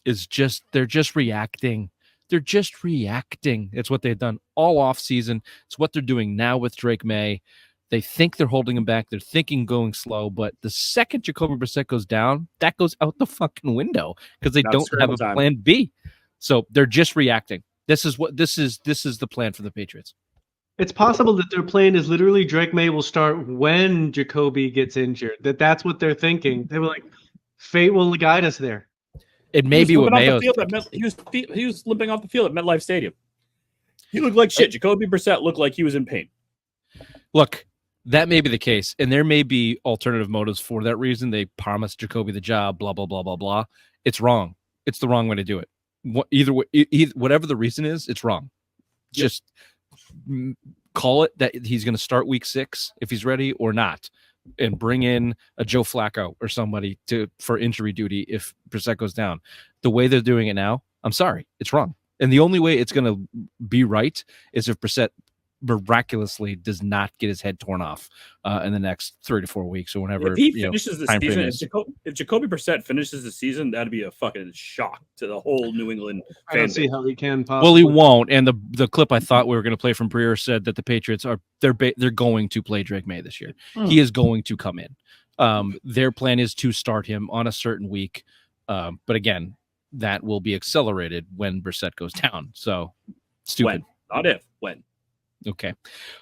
is just, they're just reacting. They're just reacting. It's what they've done all off season. It's what they're doing now with Drake May. They think they're holding him back. They're thinking going slow, but the second Jacoby Brissett goes down, that goes out the fucking window because they don't have a plan B. So they're just reacting. This is the plan for the Patriots. It's possible that their plan is literally Drake May will start when Jacoby gets injured. That's what they're thinking. They were like, fate will guide us there. It may be what Mayo. He was limping off the field at MetLife Stadium. He looked like shit. Jacoby Brissett looked like he was in pain. Look, that may be the case, and there may be alternative motives for that reason. They promised Jacoby the job, blah, blah, blah, blah, blah. It's wrong. It's the wrong way to do it. Either way, whatever the reason is, it's wrong. Yep. Just call it that he's going to start week 6 if he's ready or not, and bring in a Joe Flacco or somebody for injury duty if Brissett goes down. The way they're doing it now, I'm sorry, it's wrong. And the only way it's going to be right is if Brissett miraculously does not get his head torn off in the next 3 to 4 weeks or whenever. If he finishes the season, if Jacoby Brissett finishes the season, that'd be a fucking shock to the whole New England fan I don't base. see how he can possibly. Well, he won't. And the clip I thought we were going to play from Breer said that the Patriots they're going to play Drake May this year. He is going to come in. Their plan is to start him on a certain week, but again, that will be accelerated when Brissett goes down. So stupid. When, not if. When. Okay.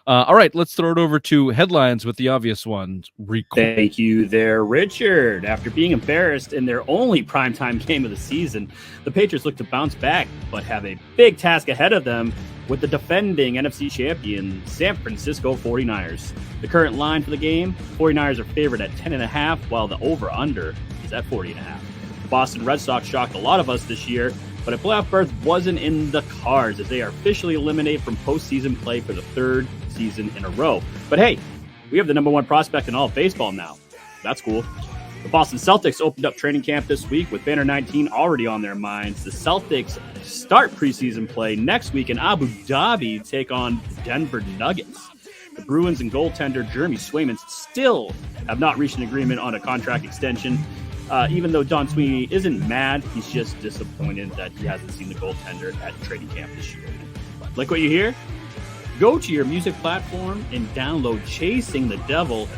All right. Let's throw it over to headlines with the obvious ones. Thank you there, Richard. After being embarrassed in their only primetime game of the season, the Patriots look to bounce back, but have a big task ahead of them with the defending NFC champion San Francisco 49ers. The current line for the game, 49ers are favored at 10.5, while the over-under is at 40.5. The Boston Red Sox shocked a lot of us this year, but a playoff berth wasn't in the cards as they are officially eliminated from postseason play for the 3rd season in a row. But hey, we have the number 1 prospect in all of baseball now. That's cool. The Boston Celtics opened up training camp this week with Banner 19 already on their minds. The Celtics start preseason play next week in Abu Dhabi, take on the Denver Nuggets. The Bruins and goaltender Jeremy Swayman still have not reached an agreement on a contract extension. Even though Don Sweeney isn't mad, he's just disappointed that he hasn't seen the goaltender at training camp this year. Like what you hear? Go to your music platform and download Chasing the Devil.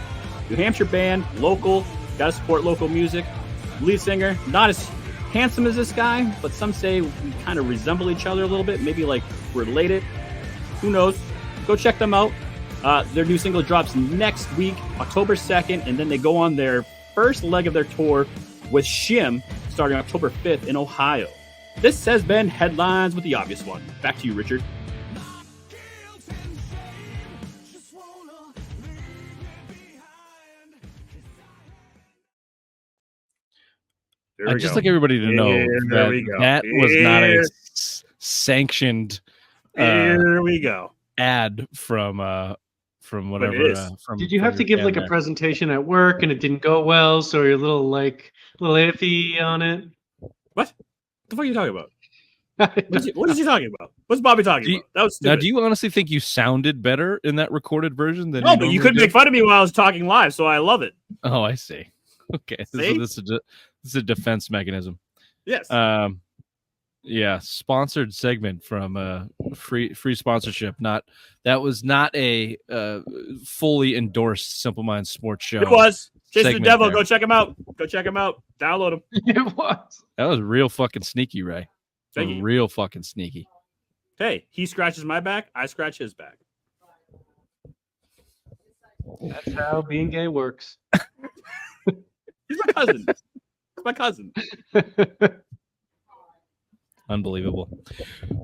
New Hampshire band, local, gotta support local music. Lead singer, not as handsome as this guy, but some say we kind of resemble each other a little bit, maybe like related. Who knows? Go check them out. Their new single drops next week, October 2nd, and then they go on their first leg of their tour with Shim starting October 5th in Ohio. This has been Headlines with the Obvious One. Back to you, Richard. I'd just like everybody to know that was not a sanctioned Here we go. ad from whatever. Did you have to give like a presentation at work and it didn't go well, so you're a little iffy on it? What the fuck are you talking about? What is he talking about? What's Bobby talking about? That was stupid. Now, do you honestly think you sounded better in that recorded version than? No, but you couldn't make fun of me while I was talking live, so I love it. Oh, I see. Okay, this is a defense mechanism. Yes. Yeah, sponsored segment from free sponsorship. That was not a fully endorsed Simple Minds sports show. It was. Chasing the Devil. There. Go check him out. Download him. It was. That was real fucking sneaky, Ray. Thank you. Real fucking sneaky. Hey, he scratches my back. I scratch his back. That's how being gay works. He's my cousin. He's my cousin. Unbelievable.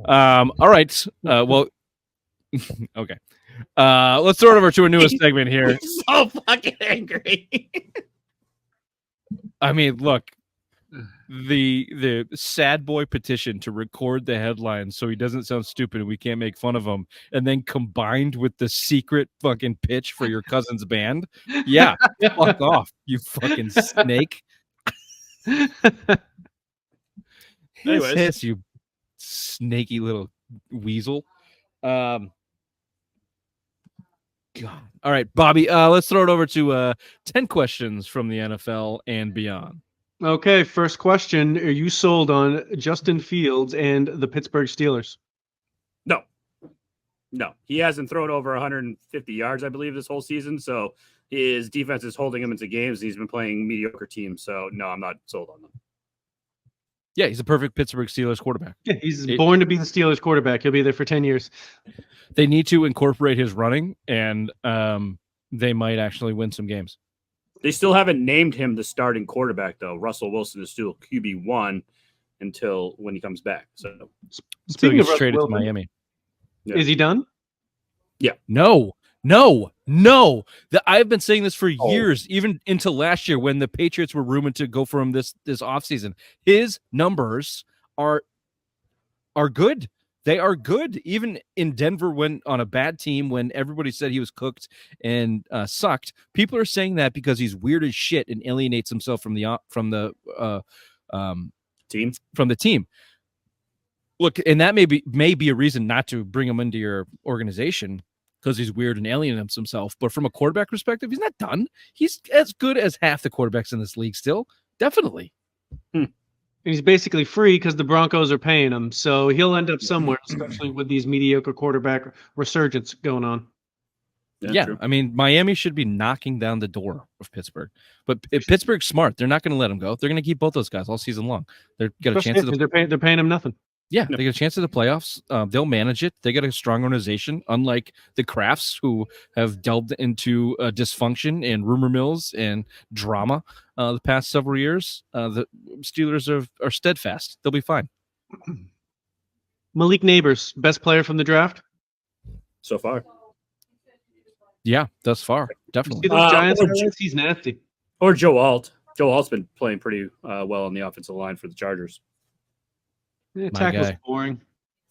All right. Well, okay. Let's throw it over to a newest segment here. He's so fucking angry. I mean, look, the sad boy petition to record the headlines so he doesn't sound stupid and we can't make fun of him, and then combined with the secret fucking pitch for your cousin's band. Yeah, fuck off, you fucking snake. Anyways, you snaky little weasel. God. All right, Bobby, let's throw it over to 10 questions from the NFL and beyond. Okay, first question. Are you sold on Justin Fields and the Pittsburgh Steelers? No. He hasn't thrown over 150 yards, I believe, this whole season. So his defense is holding him into games. He's been playing mediocre teams. So, no, I'm not sold on them. Yeah, he's a perfect Pittsburgh Steelers quarterback. Yeah, he's born to be the Steelers quarterback. He'll be there for 10 years. They need to incorporate his running, and they might actually win some games. They still haven't named him the starting quarterback, though. Russell Wilson is still QB1 until when he comes back. So, Speaking of traded Wilson, to Miami. Yeah. Is he done? Yeah. No. I've been saying this for years, even into last year when the Patriots were rumored to go for him this offseason. His numbers are good. They are good. Even in Denver, when on a bad team, when everybody said he was cooked and sucked, people are saying that because he's weird as shit and alienates himself from the team. Look, and that may be a reason not to bring him into your organization because he's weird and alienates himself. But from a quarterback perspective, he's not done. He's as good as half the quarterbacks in this league still. Definitely. And he's basically free because the Broncos are paying him. So he'll end up somewhere, especially with these mediocre quarterback resurgence going on. Yeah, I mean, Miami should be knocking down the door of Pittsburgh. But if Pittsburgh's smart, they're not going to let him go. They're going to keep both those guys all season long. They're got a chance. They're paying him nothing. Yeah, they get a chance at the playoffs. They'll manage it. They got a strong organization, unlike the Crafts, who have delved into dysfunction and rumor mills and drama the past several years. The Steelers are steadfast. They'll be fine. Malik Neighbors, best player from the draft? So far. Yeah, thus far. Definitely. See those Giants highlights? He's nasty. Or Joe Alt. Joe Alt's been playing pretty well on the offensive line for the Chargers. Yeah, tackle's boring.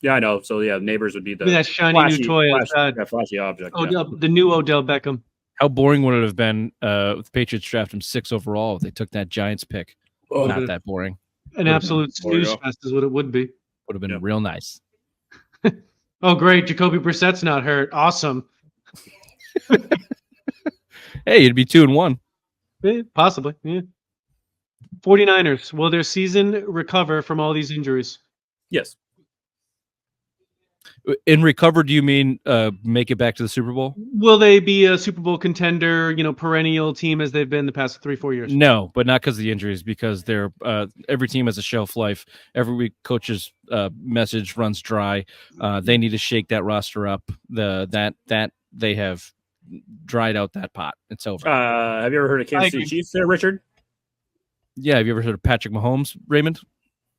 Yeah, I know. So, yeah, Neighbors would be that shiny new toy outside. That flashy object. The new Odell Beckham. How boring would it have been if the Patriots drafted him 6 overall if they took that Giants pick? Not that boring. An absolute snooze fest is what it would be. Would have been real nice. Oh, great. Jacoby Brissett's not hurt. Awesome. Hey, it'd be 2-1. Possibly, yeah. 49ers, will their season recover from all these injuries? Yes. In recover, do you mean make it back to the Super Bowl? Will they be a Super Bowl contender, perennial team as they've been the past 3-4 years? No, but not because of the injuries, because they're every team has a shelf life. Every week, coach's message runs dry. They need to shake that roster up. That they have dried out that pot. It's over. Have you ever heard of Kansas City Chiefs there, Richard? Yeah, have you ever heard of Patrick Mahomes, Raymond?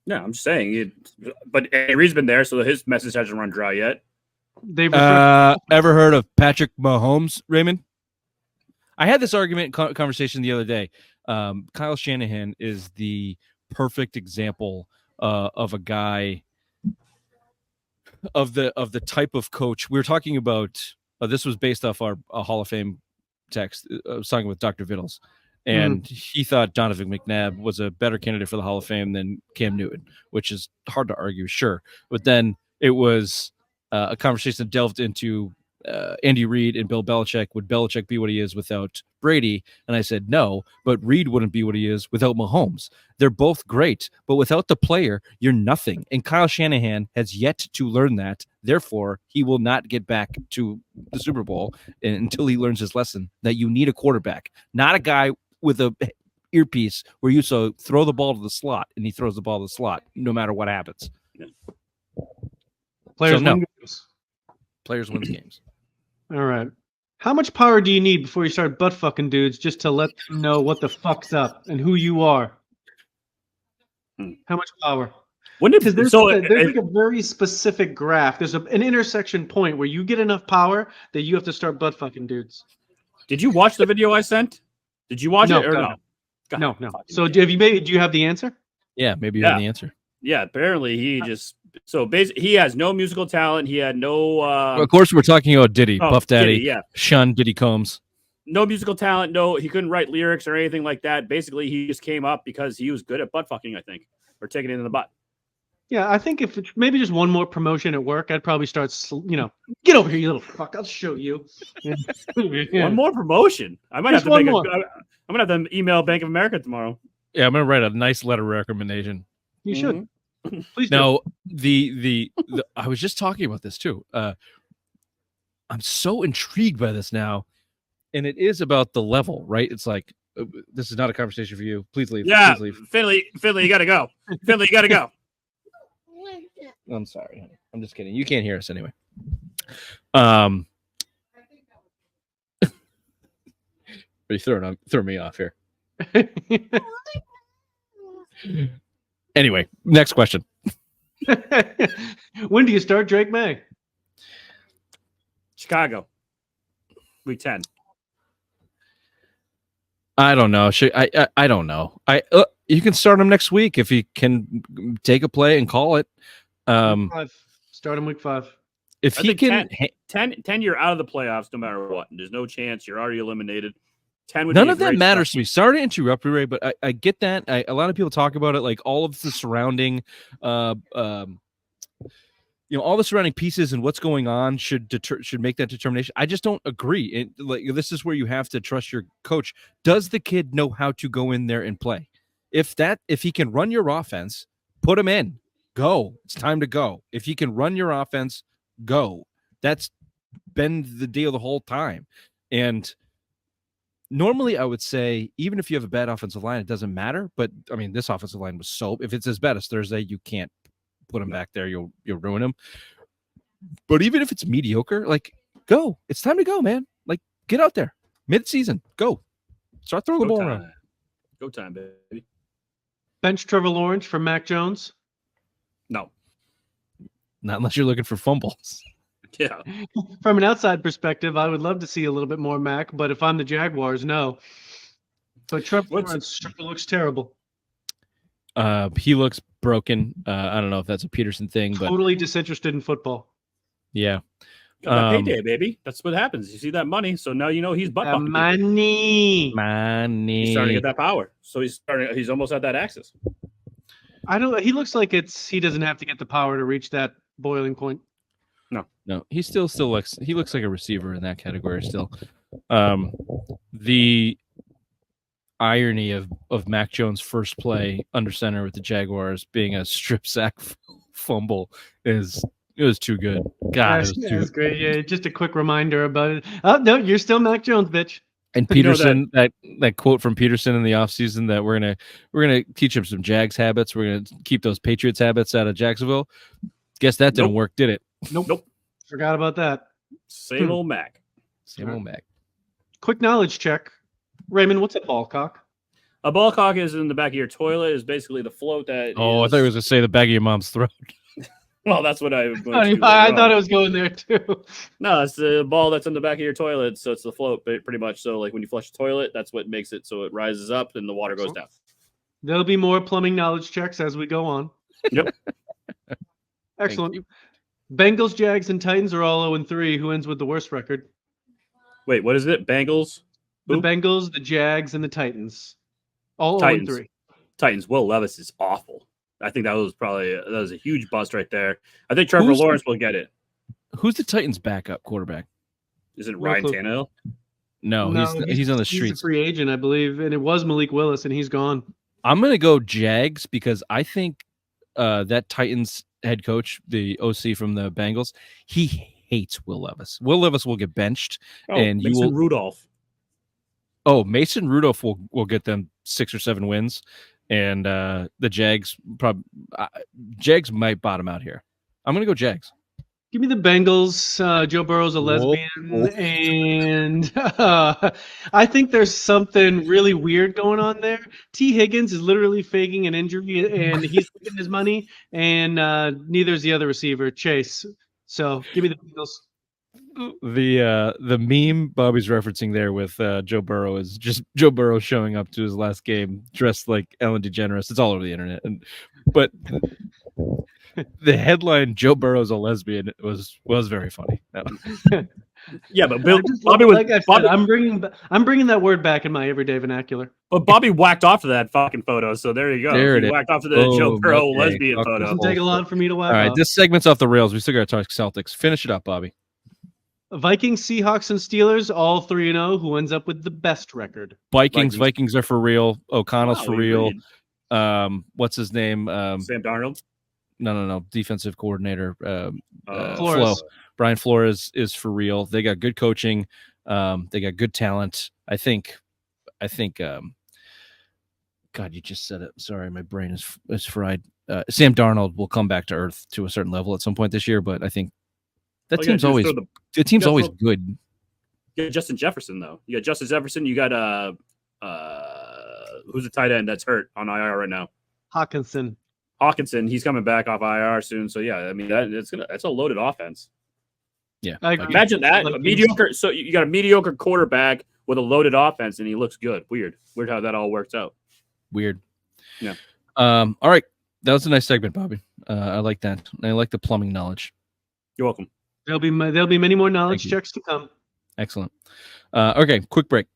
No, I'm just saying. But Avery's been there, so his message hasn't run dry yet. They've Ever heard of Patrick Mahomes, Raymond? I had this conversation the other day. Kyle Shanahan is the perfect example of a guy of the type of coach we were talking about. This was based off our Hall of Fame text. I was talking with Dr. Vittles, and he thought Donovan McNabb was a better candidate for the Hall of Fame than Cam Newton, which is hard to argue, sure. But then it was a conversation that delved into Andy Reid and Bill Belichick. Would Belichick be what he is without Brady? And I said no, but Reid wouldn't be what he is without Mahomes. They're both great, but without the player, you're nothing. And Kyle Shanahan has yet to learn that. Therefore, he will not get back to the Super Bowl until he learns his lesson that you need a quarterback, not a guy with a earpiece where you throw the ball to the slot and he throws the ball to the slot no matter what happens. Players win games. Players win games. All right. How much power do you need before you start butt fucking dudes just to let them know what the fuck's up and who you are? How much power? Because there's like a very specific graph. There's an intersection point where you get enough power that you have to start butt fucking dudes. Did you watch the video I sent? Did you watch it or no? No. So do you have the answer? Yeah, maybe you have the answer. Yeah, apparently he he has no musical talent. He had no. Of course, we're talking about Diddy, Puff Daddy, Diddy, Shun Diddy Combs. No musical talent. No, he couldn't write lyrics or anything like that. Basically, he just came up because he was good at butt fucking, I think, or taking it in the butt. Yeah, I think if it's maybe just one more promotion at work, I'd probably start, get over here, you little fuck. I'll show you. Yeah. One more promotion. I might have to I'm gonna have to email Bank of America tomorrow. Yeah, I'm gonna write a nice letter of recommendation. You should. Please do. No, the I was just talking about this too. I'm so intrigued by this now, and it is about the level, right? It's like this is not a conversation for you. Please leave. Yeah, please leave. Finley, you gotta go. Finley, you gotta go. I'm sorry, honey. I'm just kidding. You can't hear us anyway. Are you throwing me off here? Anyway, next question. When do you start Drake May? Chicago, week 10. I don't know. I don't know. You can start him next week if he can take a play and call it. Start him week 5. If he can 10, you're out of the playoffs no matter what. There's no chance. You're already eliminated. 10 would none be of that matters to me. Sorry to interrupt you, Ray, but I get that. A lot of people talk about it, like all of the surrounding, all the surrounding pieces and what's going on should make that determination. I just don't agree. This is where you have to trust your coach. Does the kid know how to go in there and play? If he can run your offense, put him in. Go. It's time to go. If he can run your offense, go. That's been the deal the whole time. And normally I would say, even if you have a bad offensive line, it doesn't matter. But I mean, this offensive line was if it's as bad as Thursday, you can't put him back there. You'll ruin him. But even if it's mediocre, like, go. It's time to go, man. Like, get out there. Mid-season. Go. Start throwing the ball around. Go time, baby. Bench Trevor Lawrence for Mac Jones? No. Not unless you're looking for fumbles. Yeah. From an outside perspective, I would love to see a little bit more Mac, but if I'm the Jaguars, no. But Trevor Lawrence looks terrible. He looks broken. I don't know if that's a Peterson thing, but totally disinterested in football. Yeah. Got that payday, baby. That's what happens. You see that money, so now you know he's butt fucking. Money. He's starting to get that power. So he's almost at that axis. He looks like he doesn't have to get the power to reach that boiling point. No, he still looks like a receiver in that category still. The irony of Mac Jones' first play under center with the Jaguars being a strip sack fumble it was too good. God, it was too That's great. Yeah, just a quick reminder about it. Oh no, you're still Mac Jones, bitch. And Peterson, that quote from Peterson in the offseason that we're gonna teach him some Jags habits. We're gonna keep those Patriots habits out of Jacksonville. Guess that didn't work, did it? Nope. Forgot about that. Same old Mac. Same old Mac. Quick knowledge check. Raymond, what's a ball cock? A ball cock is in the back of your toilet. Is basically the float that. Oh, I thought he was gonna say the back of your mom's throat. Well, that's what I was going to. I thought it was going there too. No, it's the ball that's in the back of your toilet, so it's the float, pretty much. So, like when you flush the toilet, that's what makes it so it rises up and the water goes down. There'll be more plumbing knowledge checks as we go on. Yep. Excellent. Bengals, Jags, and Titans are all 0-3. Who ends with the worst record? Wait, what is it? Bengals? The Bengals, the Jags, and the Titans. All Titans. 0-3. Titans. Will Levis is awful. I think that was a huge bust right there. I think Trevor Lawrence will get it. Who's the Titans' backup quarterback? Is it Ryan Tannehill? No, he's on the streets. He's a free agent, I believe, and it was Malik Willis, and he's gone. I'm gonna go Jags because I think that Titans head coach, the OC from the Bengals, he hates Will Levis. Will Levis will get benched, and Mason Rudolph. Oh, Mason Rudolph will get them 6 or 7 wins, and the Jags Jags might bottom out here. I'm gonna go Jags. Give me the Bengals. Joe Burrow's a lesbian, and I think there's something really weird going on there. T. Higgins is literally faking an injury, and he's getting his money, and neither is the other receiver, Chase. So give me the Bengals. The meme Bobby's referencing there with Joe Burrow is just Joe Burrow showing up to his last game dressed like Ellen DeGeneres. It's all over the internet, but the headline "Joe Burrow's a lesbian" was very funny. Yeah, but I'm bringing that word back in my everyday vernacular. But Bobby whacked off to that fucking photo, so there you go. There he whacked off to the Joe Burrow lesbian photo. Doesn't take a lot for me to whack. All right, off. this segment's off the rails. We still got to talk Celtics. Finish it up, Bobby. Vikings, Seahawks, and Steelers all 3-0. Who ends up with the best record? Vikings are for real. O'Connell's for real. What's his name? Sam Darnold. No. Defensive coordinator. Flores. Brian Flores is for real. They got good coaching. They got good talent. I think. God, you just said it. Sorry, my brain is fried. Sam Darnold will come back to earth to a certain level at some point this year, but I think that team's always good. You got Justin Jefferson though. You got Justin Jefferson. You got who's the tight end that's hurt on IR right now? Hawkinson. He's coming back off IR soon. So yeah, I mean that's a loaded offense. Yeah, imagine that mediocre. So you got a mediocre quarterback with a loaded offense, and he looks good. Weird how that all works out. Weird. Yeah. All right, that was a nice segment, Bobby. I like that. I like the plumbing knowledge. You're welcome. There'll be many more knowledge checks to come. Excellent. Okay, quick break.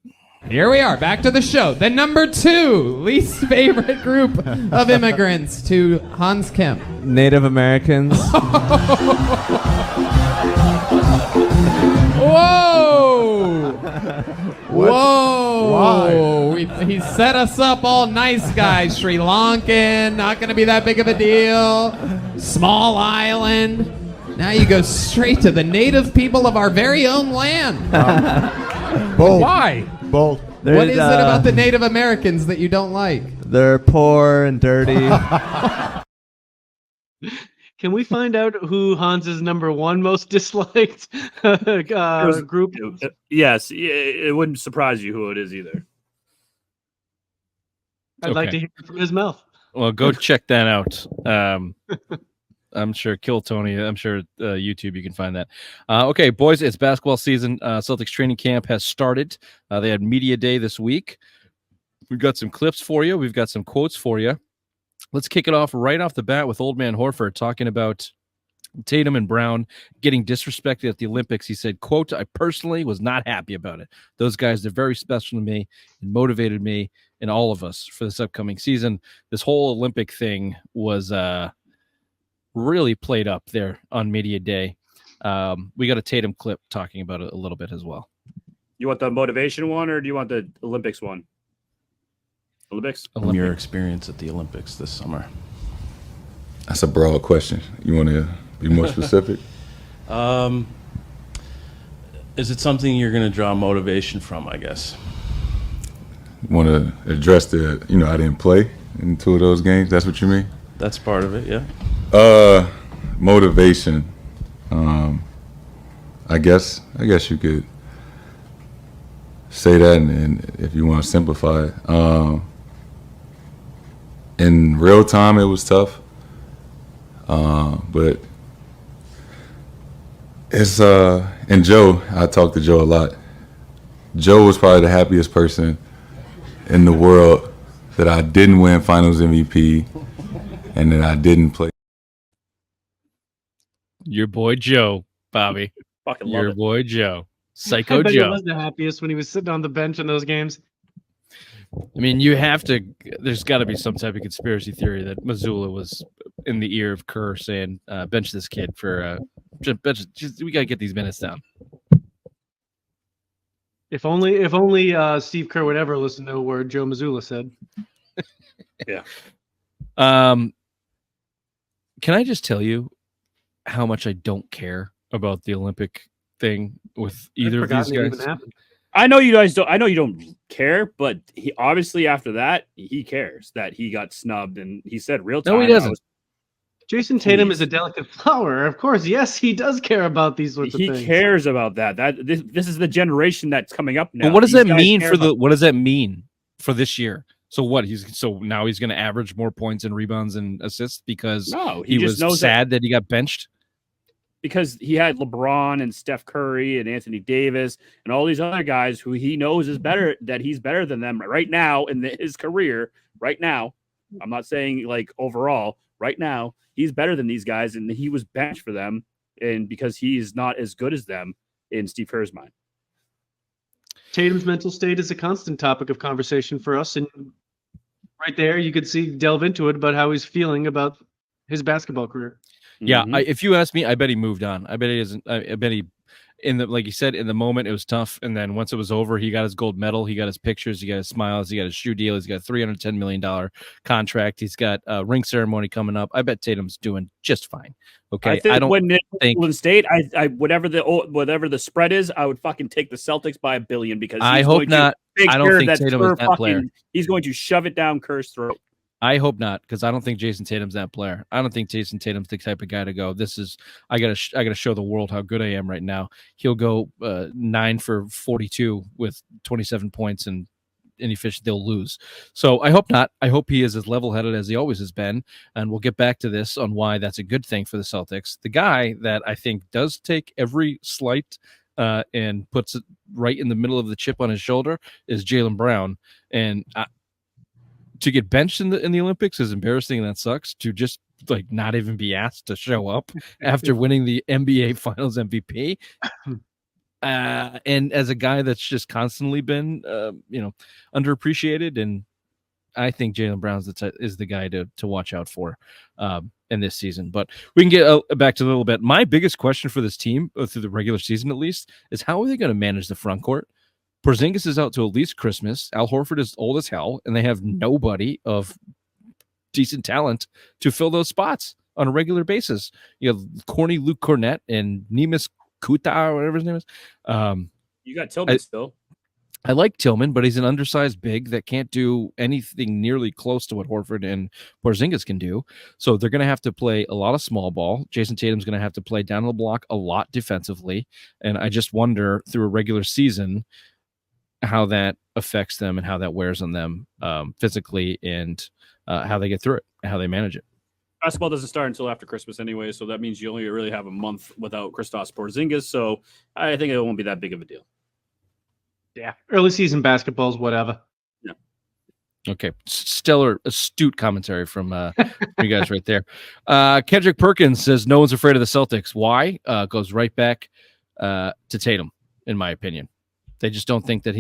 Here we are, back to the show. The number 2 least favorite group of immigrants to Hans Kemp. Native Americans. Whoa! Whoa! He set us up all nice guys. Sri Lankan, not going to be that big of a deal. Small island. Now you go straight to the native people of our very own land. Bold. Why? Bold. What is it about the Native Americans that you don't like? They're poor and dirty. Can we find out who Hans's number 1 most disliked group? Yes, it wouldn't surprise you who it is either. I'd like to hear it from his mouth. Well, go check that out. I'm sure Kill Tony. I'm sure YouTube you can find that. Okay, boys, it's basketball season. Celtics training camp has started. They had media day this week. We've got some clips for you. We've got some quotes for you. Let's kick it off right off the bat with Old Man Horford talking about Tatum and Brown getting disrespected at the Olympics. He said, quote, "I personally was not happy about it. Those guys, they're very special to me and motivated me and all of us for this upcoming season." This whole Olympic thing was really played up there on media day. We got a Tatum clip talking about it a little bit as well. You want the motivation one, or do you want the Olympics one? Olympics? From your experience at the Olympics this summer. That's a broad question. You want to be more specific? Is it something you're going to draw motivation from, I guess? Want to address the, I didn't play in 2 of those games? That's what you mean? That's part of it, yeah. Motivation. I guess you could say that, and if you want to simplify it. In real time, it was tough. But it's, and Joe, I talk to Joe a lot. Joe was probably the happiest person in the world that I didn't win Finals MVP and that I didn't play. Your boy Joe, Bobby. Fucking love Your it. boy Joe. I Psycho bet he Joe. was the happiest when he was sitting on the bench in those games. I mean, you have to. There's got to be some type of conspiracy theory that Missoula was in the ear of Kerr saying, "Bench this kid for we got to get these minutes down." If only Steve Kerr would ever listen to a word Joe Mazzulla said. Yeah. Can I just tell you how much I don't care about the Olympic thing with either of these guys? I know you guys don't. I know you don't care, but he obviously after that he cares that he got snubbed, and he said real time. No, he doesn't. Jason Tatum is a delicate flower. Of course, yes, he does care about these sorts of things. He cares about that. This is the generation that's coming up now. But what does These that guys mean care for about- what does that mean for this year? So what? Now he's going to average more points and rebounds and assists because No, he just was knows sad that he got benched. because he had LeBron and Steph Curry and Anthony Davis and all these other guys who he knows is better, that he's better than them right now in his career. Right now, I'm not saying like overall. Right now, he's better than these guys, and he was benched for them, and because he's not as good as them in Steve Kerr's mind. Tatum's mental state is a constant topic of conversation for us, and right there you could delve into it about how he's feeling about his basketball career. Yeah, Mhm. if you ask me, I bet he moved on. I bet he isn't. I bet he, like you said, in the moment it was tough, and then once it was over, he got his gold medal, he got his pictures, he got his smiles, he got his shoe deal, he's got a $310 million contract, he's got a ring ceremony coming up. I bet Tatum's doing just fine. Okay, I don't when think Golden State, I whatever the spread is, I would fucking take the Celtics by $1 billion because I he's hope going to not. make I don't sure think that Tatum Kerr is that player. He's going to shove it down Kerr's throat. I hope not, because I don't think Jason Tatum's that player. I don't think Jason Tatum's the type of guy to go, I gotta show the world how good I am right now. He'll go 9 for 42 with 27 points and any fish they'll lose. So I hope not. I hope he is as level-headed as he always has been, and we'll get back to this on why that's a good thing for the Celtics. The guy that I think does take every slight and puts it right in the middle of the chip on his shoulder is Jaylen Brown, and to get benched in the Olympics is embarrassing, and that sucks. To just like not even be asked to show up after winning the NBA Finals MVP, and as a guy that's just constantly been underappreciated, and I think Jaylen Brown is the guy to watch out for in this season. But we can get back to a little bit. My biggest question for this team through the regular season, at least, is how are they going to manage the front court? Porzingis is out to at least Christmas. Al Horford is old as hell, and they have nobody of decent talent to fill those spots on a regular basis. You have corny Luke Cornett and Neemias Kuta, or whatever his name is. You got Tillman still. I like Tillman, but he's an undersized big that can't do anything nearly close to what Horford and Porzingis can do. So they're going to have to play a lot of small ball. Jason Tatum's going to have to play down the block a lot defensively. And I just wonder through a regular season how that affects them and how that wears on them physically, and how they get through it, and how they manage it. Basketball doesn't start until after Christmas anyway, so that means you only really have a month without Kristaps Porzingis. So I think it won't be that big of a deal. Yeah, early season basketball's whatever. Yeah. Okay, stellar, astute commentary from you guys right there. Kendrik Perkins says no one's afraid of the Celtics. Why? Goes right back to Tatum, in my opinion. They just don't think that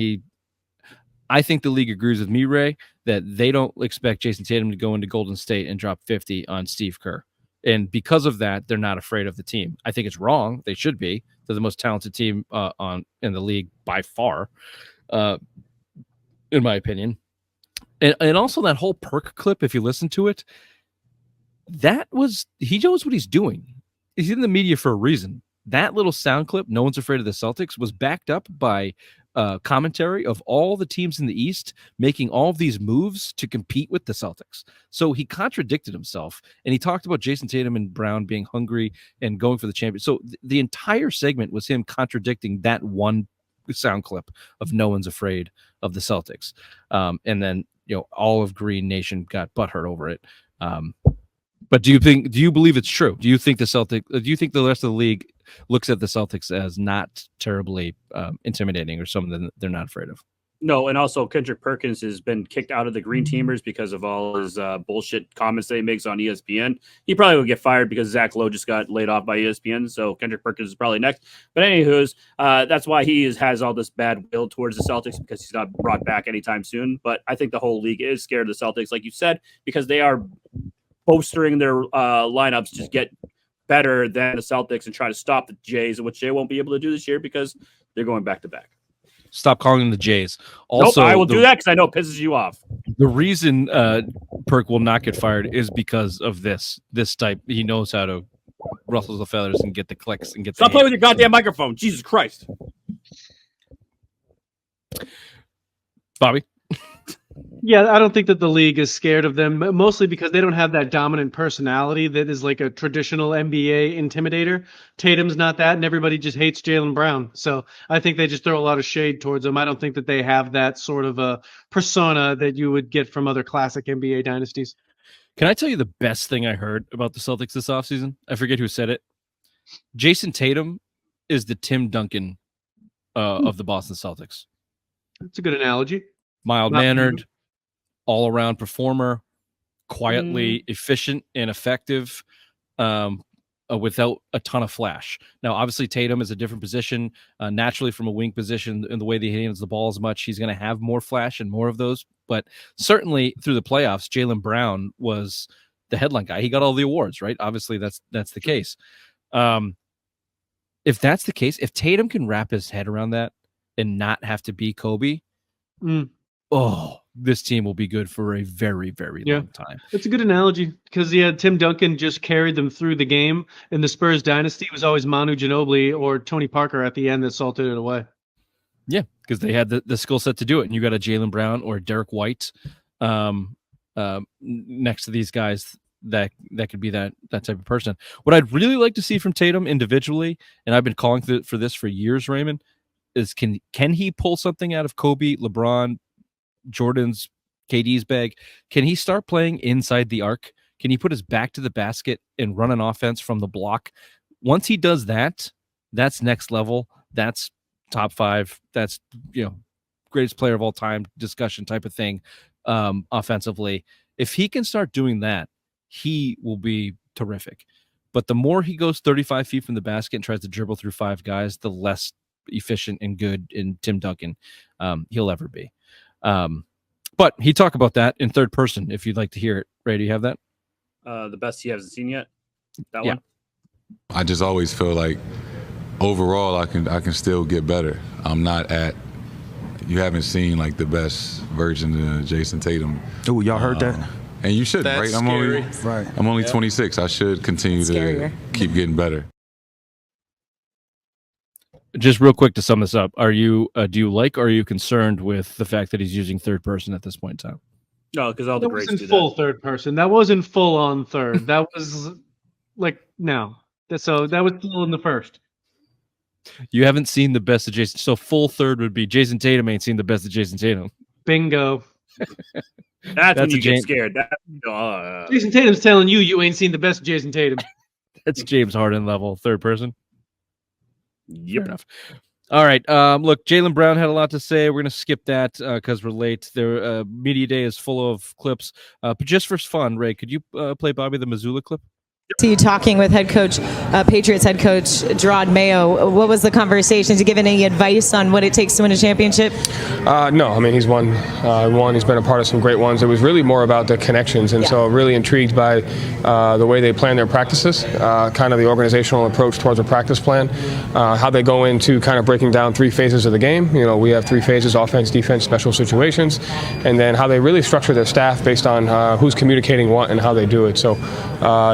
I think the league agrees with me, Ray, that they don't expect Jason Tatum to go into Golden State and drop 50 on Steve Kerr. And because of that, they're not afraid of the team. I think it's wrong. They should be. They're the most talented team in the league by far, in my opinion. And also that whole Perk clip, if you listen to it, he knows what he's doing. He's in the media for a reason. That little sound clip, "No One's Afraid of the Celtics," was backed up by commentary of all the teams in the East making all of these moves to compete with the Celtics. So he contradicted himself, and he talked about Jason Tatum and Brown being hungry and going for the champion. So the entire segment was him contradicting that one sound clip of "No One's Afraid of the Celtics." And then, all of Green Nation got butthurt over it. But do you believe it's true? Do you think the rest of the league looks at the Celtics as not terribly intimidating or something that they're not afraid of? No, and also Kendrik Perkins has been kicked out of the Green Teamers because of all his bullshit comments that he makes on ESPN. He probably will get fired because Zach Lowe just got laid off by ESPN, so Kendrik Perkins is probably next. But anywho's, that's why he has all this bad will towards the Celtics, because he's not brought back anytime soon. But I think the whole league is scared of the Celtics, like you said, because they are bolstering their lineups to get better than the Celtics and try to stop the Jays, which they won't be able to do this year because they're going back to back. Stop calling them the Jays. Also, I will do that because I know it pisses you off. The reason Perk will not get fired is because of this type. He knows how to ruffle the feathers and get the clicks and get. Stop playing with your goddamn microphone, Jesus Christ, Bobby. Yeah, I don't think that the league is scared of them, mostly because they don't have that dominant personality that is like a traditional NBA intimidator. Tatum's not that, and everybody just hates Jaylen Brown. So I think they just throw a lot of shade towards him. I don't think that they have that sort of a persona that you would get from other classic NBA dynasties. Can I tell you the best thing I heard about the Celtics this offseason? I forget who said it. Jason Tatum is the Tim Duncan of the Boston Celtics. That's a good analogy. Mild-mannered, all-around performer, quietly efficient and effective, without a ton of flash. Now, obviously, Tatum is a different position, naturally from a wing position, in the way that he handles the ball as much. He's going to have more flash and more of those. But certainly through the playoffs, Jaylen Brown was the headline guy. He got all the awards, right? Obviously, that's the case. If that's the case, if Tatum can wrap his head around that and not have to be Kobe, this team will be good for a very, very long time. It's a good analogy because Tim Duncan just carried them through the game. In the Spurs dynasty, it was always Manu Ginobili or Tony Parker at the end that salted it away. Yeah, because they had the skill set to do it. And you got a Jaylen Brown or Derek White next to these guys that could be that type of person. What I'd really like to see from Tatum individually, and I've been calling for this for years, Raymond, is can he pull something out of Kobe, LeBron, Jordan's, KD's bag? Can he start playing inside the arc? Can he put his back to the basket and run an offense from the block? Once he does that, that's next level. That's top 5. That's greatest player of all time discussion type of thing. Offensively, if he can start doing that, he will be terrific. But the more he goes 35 feet from the basket and tries to dribble through 5 guys, the less efficient and good in Tim Duncan he'll ever be. But he talked about that in third person, if you'd like to hear it. Ray, do you have that? The best he hasn't seen yet? That one? I just always feel like overall I can still get better. I'm not at, you haven't seen like the best version of Jason Tatum. Oh, y'all heard that? And you should, That's right? scary. I'm only 26. I should continue to keep getting better. Just real quick to sum this up, are you do you like or are you concerned with the fact that he's using third person at this point in time? No, because all the That greats wasn't do full that. third person. That wasn't full on third. That was no. So that was still in the first. You haven't seen the best of Jason. So full third would be Jason Tatum ain't seen the best of Jason Tatum. Bingo. That's when you get scared. Jason Tatum's telling you ain't seen the best of Jason Tatum. That's James Harden level third person. Yep. Fair enough. All right. Look, Jaylen Brown had a lot to say. We're going to skip that because we're late. Their media day is full of clips. But just for fun, Ray, could you play Bobby the Missoula clip? See you talking with Patriots head coach Gerard Mayo. What was the conversation? Did you give any advice on what it takes to win a championship? No, I mean, he's won. He's been a part of some great ones. It was really more about the connections, and so really intrigued by the way they plan their practices, kind of the organizational approach towards a practice plan, how they go into kind of breaking down 3 phases of the game. You know, we have 3 phases: offense, defense, special situations, and then how they really structure their staff based on who's communicating what and how they do it. So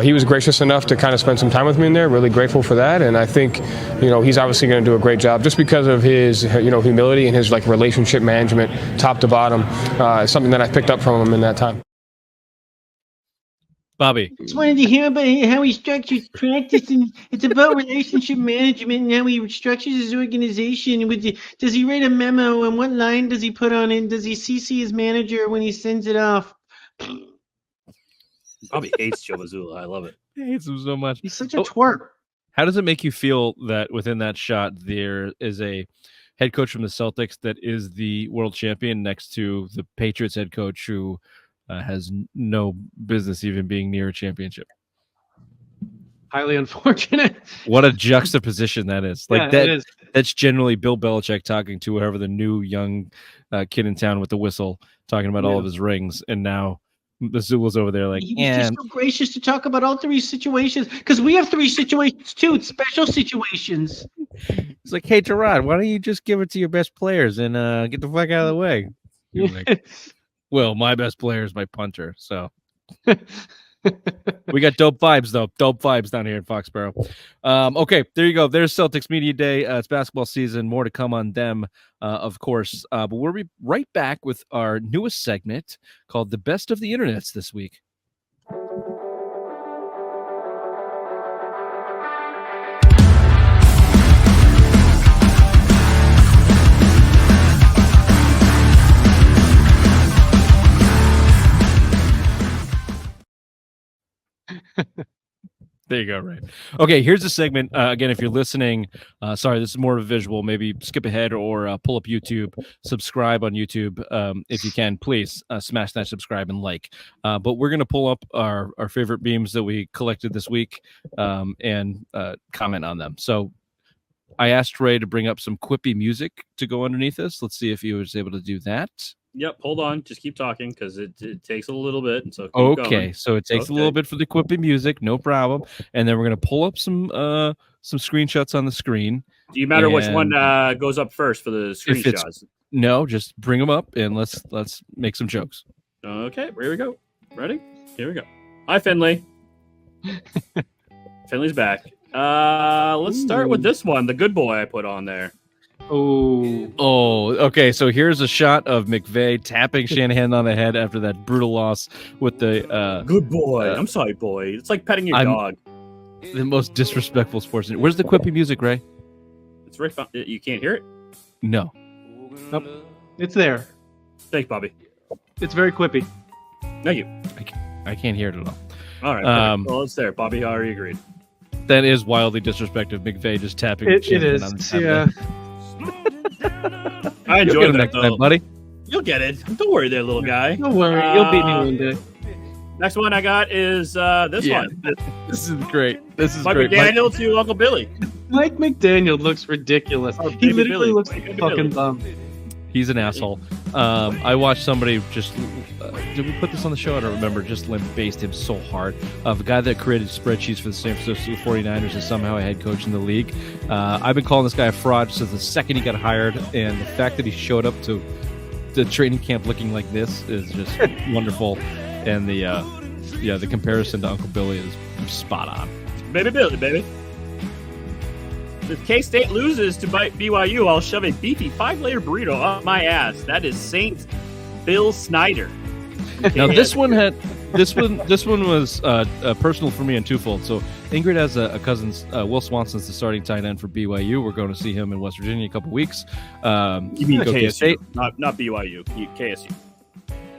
he was gracious enough to kind of spend some time with me in there. Really grateful for that, and I think, you know, he's obviously going to do a great job just because of his, you know, humility and his like relationship management, top to bottom. It's something that I picked up from him in that time. Bobby. Just wanted to hear about how he structures practice, and it's about relationship management and how he structures his organization. Does he write a memo, and what line does he put on it? Does he CC his manager when he sends it off? Bobby hates Joe Mazzulla. I love it. He hates him so much. He's such a twerp. How does it make you feel that within that shot there is a head coach from the Celtics that is the world champion next to the Patriots head coach who has no business even being near a championship? Highly unfortunate. What a juxtaposition that is. Like Yeah, it is. That's generally Bill Belichick talking to whoever the new young kid in town with the whistle, talking about all of his rings, and now Mazzulla's over there like, He was just so gracious to talk about all 3 situations, because we have 3 situations too. It's special situations. It's like, hey, Gerard, why don't you just give it to your best players and get the fuck out of the way? You're like, well, my best player is my punter, so we got dope vibes, though. Dope vibes down here in Foxborough. Okay, there you go. There's Celtics Media Day. It's basketball season. More to come on them, of course. But we'll be right back with our newest segment called The Best of the Internets this week. There you go. Right. Okay. Here's the segment. Again, if you're listening, sorry, this is more of a visual. Maybe skip ahead or pull up YouTube, subscribe on YouTube. If you can, please smash that subscribe and like. But we're going to pull up our favorite memes that we collected this week and comment on them. So I asked Ray to bring up some quippy music to go underneath this. Let's see if he was able to do that. Yep, hold on. Just keep talking because it takes a little bit. So keep going. So it takes a little bit for the quippy music, no problem. And then we're gonna pull up some screenshots on the screen. Do you matter which one goes up first for the screenshots? No, just bring them up and let's make some jokes. Okay, here we go. Ready? Here we go. Hi, Finley. Finley's back. Let's start with this one, the good boy I put on there. Oh, okay. So here's a shot of McVay tapping Shanahan on the head after that brutal loss with the good boy. I'm sorry, boy. It's like petting your dog. The most disrespectful sports. Where's the quippy music, Ray? It's right. You can't hear it? No. Nope. It's there. Thanks, Bobby. It's very quippy. Thank you. I can't hear it at all. All right. Well, it's there. Bobby already agreed. That is wildly disrespectful. McVay just tapping. It is. On the yeah. I enjoyed that, time, buddy. You'll get it. Don't worry there, little guy. Don't worry. You'll beat me one day. Next one I got is this one. This is great. This is Mike great. McDaniel to Uncle Billy. Mike McDaniel looks ridiculous. He literally looks like a fucking bum. He's an asshole. I watched somebody just did we put this on the show? I don't remember. Just based him so hard. The guy that created spreadsheets for the San Francisco 49ers is somehow a head coach in the league. I've been calling this guy a fraud since the second he got hired, and the fact that he showed up to the training camp looking like this is just wonderful. And the comparison to Uncle Billy is spot on. Baby Billy, baby. If K-State loses to BYU, I'll shove a beefy 5-layer burrito up my ass. That is Saint Bill Snyder. Now this one was personal for me and twofold. So Ingrid has a cousin, Will Swanson's the starting tight end for BYU. We're going to see him in West Virginia in a couple weeks. You mean KSU, not BYU, KSU.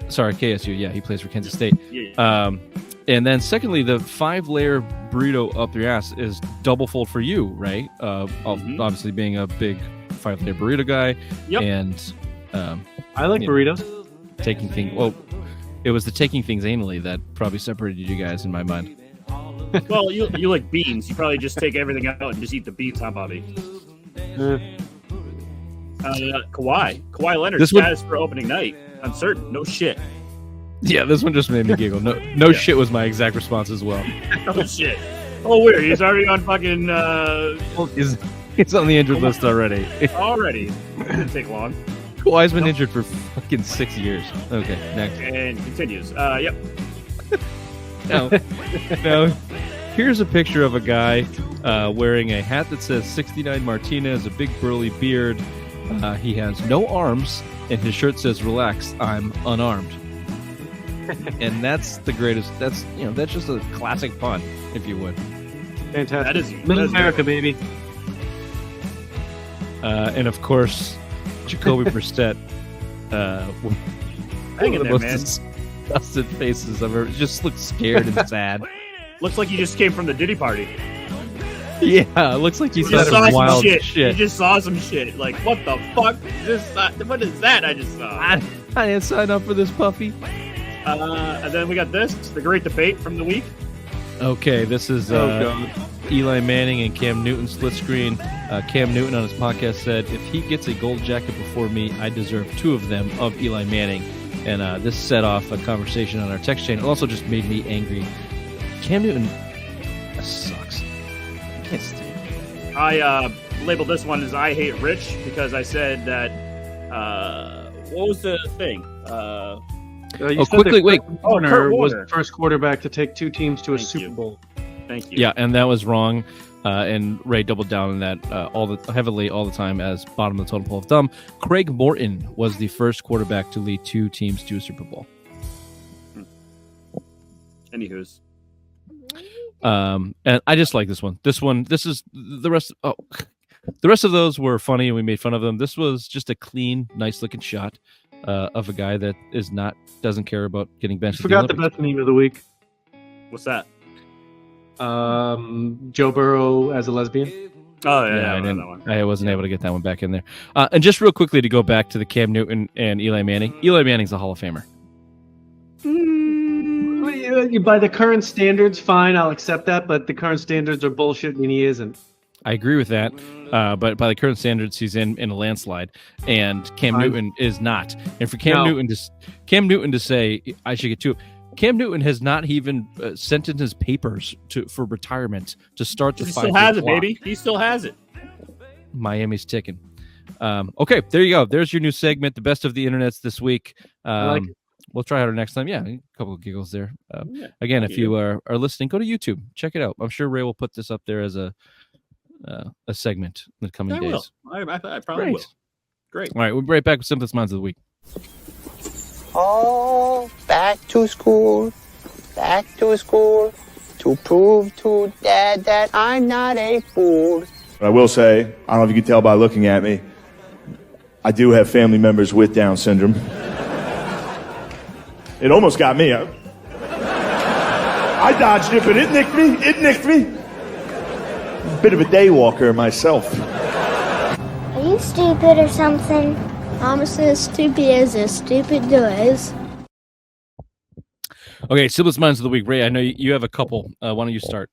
Sorry, KSU. Yeah, he plays for Kansas State. Yeah. And then secondly, the 5-layer burrito up your ass is double fold for you, right? Obviously being a big 5-layer burrito guy. Yep. And I like burritos. It was the taking things anally that probably separated you guys in my mind. Well, you like beans. You probably just take everything out and just eat the beans, huh, Bobby? Kawhi Leonard status for opening night. Uncertain. No shit. Yeah, this one just made me giggle. No shit was my exact response as well. Oh shit. Oh weird. He's already on fucking. He's on the injured list already. Already. Didn't take long. Kawhi's been injured for fucking 6 years. Okay, next. And continues. Yep. Now, here's a picture of a guy wearing a hat that says 69 Martinez, a big burly beard. He has no arms, and his shirt says "Relax, I'm unarmed." And that's the greatest. That's just a classic pun, if you would. Fantastic. That is Middle America, baby. And of course, Jacoby Brissett. Hang in the there, most man. disgusted faces I've ever. Just looks scared and sad. Looks like you just came from the Diddy party. Yeah, it looks like he's just saw had some wild shit. shit. You just saw some shit. Like, what the fuck? What is that I just saw? I didn't sign up for this, puppy. And then we got the great debate from the week. Okay, this is Eli Manning and Cam Newton split screen. Cam Newton on his podcast said, if he gets a gold jacket before me, I deserve 2 of them of Eli Manning. And this set off a conversation on our text chain. It also just made me angry. Cam Newton sucks. I can't stand it. I labeled this one as I hate Rich because I said that what was the thing? Quickly, wait. Warner was the first quarterback to take 2 teams to a Super Bowl. Thank you. Yeah, and that was wrong. And Ray doubled down on that heavily all the time as bottom of the totem pole of thumb. Craig Morton was the first quarterback to lead 2 teams to a Super Bowl. Anywho's. And I just like this one. This is the rest. The rest of those were funny and we made fun of them. This was just a clean, nice looking shot of a guy that doesn't care about getting benched. Forgot the best meme of the week. What's that? Joe Burrow as a lesbian. Oh yeah, I wasn't able to get that one back in there. And just real quickly to go back to the Cam Newton and Eli Manning. Eli Manning's a Hall of Famer. By the current standards, fine, I'll accept that. But the current standards are bullshit, and he isn't. I agree with that. But by the current standards, he's in a landslide, and Cam Newton is not. And for Cam Newton to say I should get 2. Cam Newton has not even sent in his papers for retirement to start the 5-year clock. He still has it, baby. He still has it. Miami's ticking. Okay, there you go. There's your new segment, the best of the internets this week. We'll try harder next time. Yeah, a couple of giggles there. Again, if you are listening, go to YouTube. Check it out. I'm sure Ray will put this up there as a segment in the coming days. I probably will. Great. All right, we'll be right back with Simplest Minds of the Week. Oh, back to school to prove to Dad that I'm not a fool. I will say, I don't know if you can tell by looking at me, I do have family members with Down syndrome. It almost got me. I dodged it, but it nicked me. Bit of a day walker myself. Are you stupid or something? I'm as stupid as a stupid does. Okay, Simplest Minds of the Week. Ray, I know you have a couple. Why don't you start?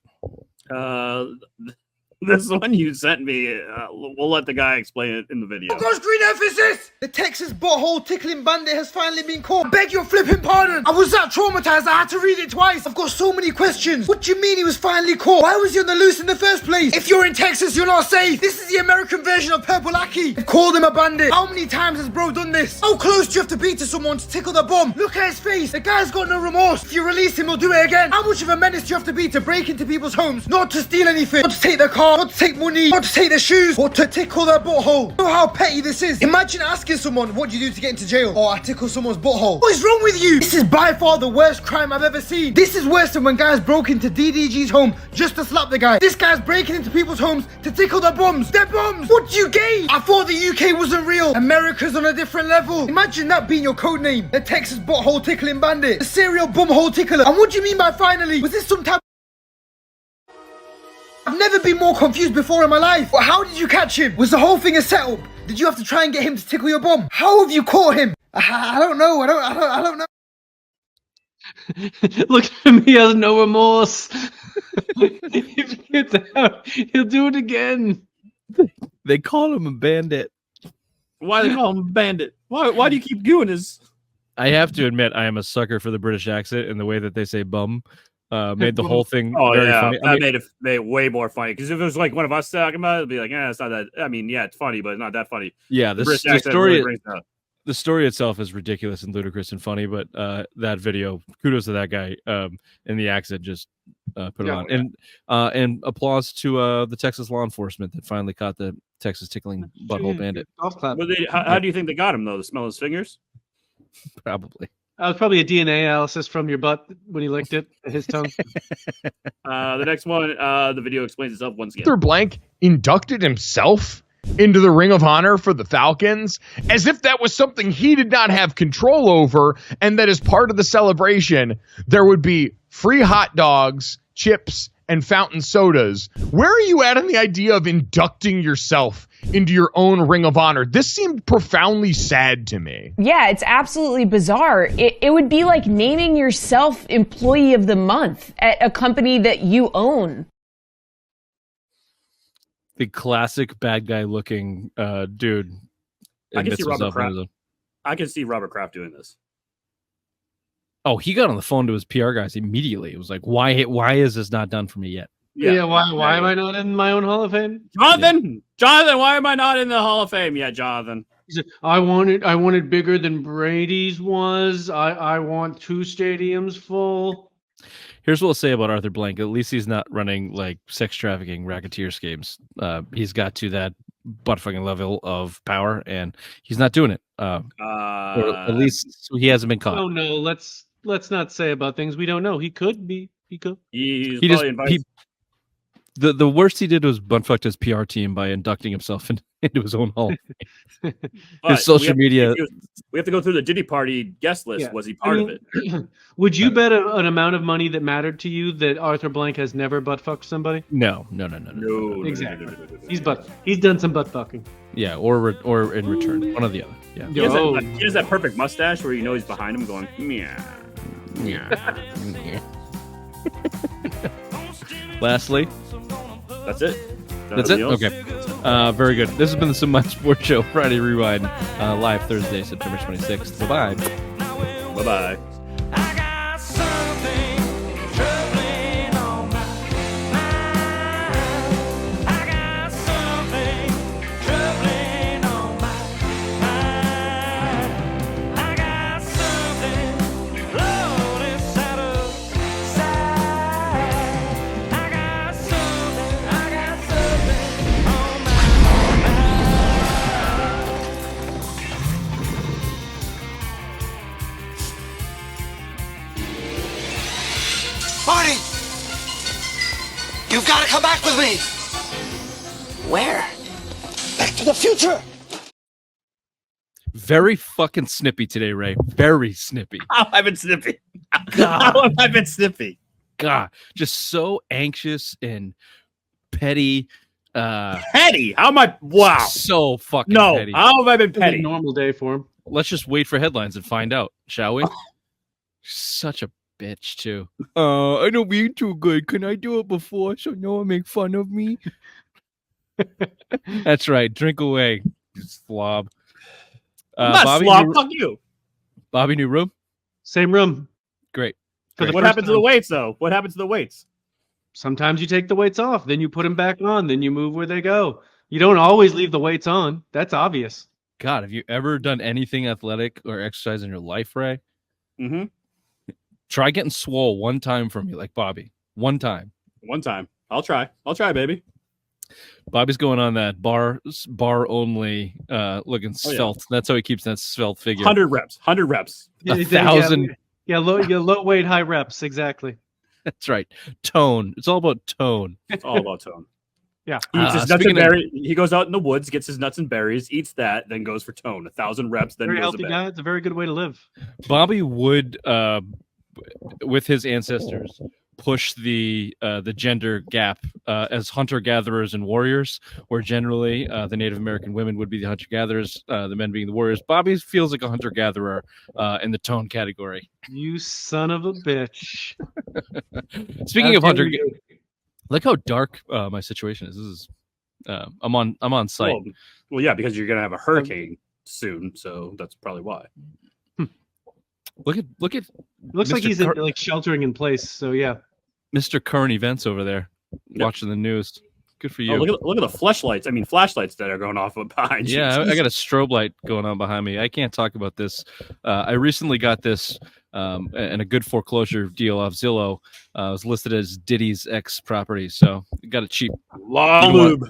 This one you sent me, we'll let the guy explain it in the video. Goes green emphasis! The Texas butthole tickling bandit has finally been caught. Beg your flipping pardon. I was that traumatized, I had to read it twice. I've got so many questions. What do you mean he was finally caught? Why was he on the loose in the first place? If you're in Texas, you're not safe. This is the American version of buckaki. They've called him a bandit. How many times has bro done this? How close do you have to be to someone to tickle the bum? Look at his face. The guy's got no remorse. If you release him, he'll do it again. How much of a menace do you have to be to break into people's homes? Not to steal anything. Not to take their car. Not to take money. Not to take their shoes. Or to tickle their butthole. You know how petty this is? Imagine asking someone, what do you do to get into jail? Oh, I tickle someone's butthole. What is wrong with you? This is by far the worst crime I've ever seen. This is worse than when guys broke into DDG's home just to slap the guy. This guy's breaking into people's homes to tickle their bums. Their bums! What do you gain? I thought the UK wasn't real. America's on a different level. Imagine that being your code name. The Texas butthole tickling bandit. The serial bumhole tickler. And what do you mean by finally? Was this some type? I've never been more confused before in my life. But how did you catch him? Was the whole thing a setup? Did you have to try and get him to tickle your bum? How have you caught him? I don't know. I don't know. Look at him. He has no remorse. If he gets out, he'll do it again. They call him a bandit. Why do they call him a bandit? Why do you keep doing this? I have to admit, I am a sucker for the British accent and the way that they say bum. Made the whole thing very funny. That made it way more funny. Because if it was like one of us talking about it, it'd be like, it's not that. I mean, yeah, it's funny, but it's not that funny. Yeah, the story. Really the story itself is ridiculous and ludicrous and funny, but that video, kudos to that guy, and the accent just put it on. And applause to the Texas law enforcement that finally caught the Texas tickling butthole bandit. How do you think they got him though? The smell of his fingers? Probably. That was probably a DNA analysis from your butt when he licked it, his tongue. The next one, the video explains itself once again. Arthur Blank inducted himself into the Ring of Honor for the Falcons as if that was something he did not have control over, and that as part of the celebration, there would be free hot dogs, chips, and fountain sodas. Where are you at on the idea of inducting yourself into your own Ring of Honor? This seemed profoundly sad to me. Yeah, it's absolutely bizarre. It would be like naming yourself Employee of the Month at a company that you own. The classic bad guy looking dude. I can see Robert Kraft. I can see Robert Kraft doing this. Oh, he got on the phone to his PR guys immediately. It was like, why is this not done for me yet? Yeah, why am I not in my own Hall of Fame? Jonathan, why am I not in the Hall of Fame yet, Jonathan? He said, I want it bigger than Brady's was. I want 2 stadiums full. Here's what we'll say about Arthur Blank. At least he's not running like sex trafficking racketeer schemes. He's got to that butt fucking level of power, and he's not doing it. Or at least he hasn't been caught. Oh no, let's not say about things we don't know. He could be. He could. The worst he did was butt-fucked his PR team by inducting himself into his own hall. His social media. We have to go through the Diddy party guest list. Yeah. Was he part of it? Would you bet an amount of money that mattered to you that Arthur Blank has never butt-fucked somebody? No. Exactly. He's done some butt-fucking. Yeah, or in return. One or the other. Yeah. He has that perfect mustache where you know he's behind him going, meow. Lastly, that's it. That's it? Okay. Very good. This has been the Some Mind Sports Show, Friday Rewind, live Thursday, September 26th. Bye-bye. Bye-bye. Marty! You've got to come back with me! Where? Back to the future! Very fucking snippy today, Ray. Very snippy. How I've been snippy. God, just so anxious and petty. Petty? How am I? Wow. So fucking petty. How have I been petty? It's a normal day for him. Let's just wait for headlines and find out, shall we? Such a bitch, too. I don't mean too good. Can I do it before so no one make fun of me? That's right. Drink away, you slob. I'm not Bobby, slob. Fuck you. Bobby, new room? Same room. Great. What happened to the weights, though? What happened to the weights? Sometimes you take the weights off, then you put them back on, then you move where they go. You don't always leave the weights on. That's obvious. God, have you ever done anything athletic or exercise in your life, Ray? Mm-hmm. Try getting swole one time for me, like Bobby. One time. I'll try, baby. Bobby's going on that bar only looking svelte. That's how he keeps that svelte figure. 100 reps. 1,000. Yeah, low weight, high reps. Exactly. That's right. Tone. It's all about tone. It's all about tone. Yeah. He eats his nuts and berries. He goes out in the woods, gets his nuts and berries, eats that, then goes for tone. 1,000 reps, then very goes healthy to bed. guy. It's a very good way to live. Bobby would, with his ancestors, push the gender gap as hunter-gatherers and warriors, where generally the Native American women would be the hunter-gatherers, the men being the warriors. Bobby feels like a hunter-gatherer in the tone category. You son of a bitch. Speaking of hunter, look how dark my situation is. This is I'm on site. Well, yeah, because you're gonna have a hurricane soon, so that's probably why. Look at Looks Mr. like he's like sheltering in place. So yeah, Mr. Current Events over there watching the news. Good for you. Oh, look at the flashlights. I mean, flashlights that are going off behind you. Yeah, I got a strobe light going on behind me. I can't talk about this. I recently got this and a good foreclosure deal off Zillow. It was listed as Diddy's ex property, so got it cheap. Lot of lube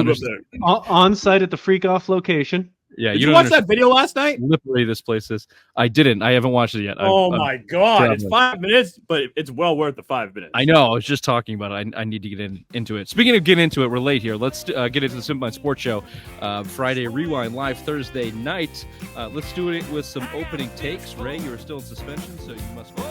up there. On site at the freak off location. Yeah, Did you watch that video last night? Slippery this place is. I didn't. I haven't watched it yet. My God. It's 5 minutes, but it's well worth the 5 minutes. I know. I was just talking about it. I need to get into it. Speaking of getting into it, we're late here. Let's get into the Simple Mind Sports Show. Friday Rewind live Thursday night. Let's do it with some opening takes. Ray, you are still in suspension, so you must go.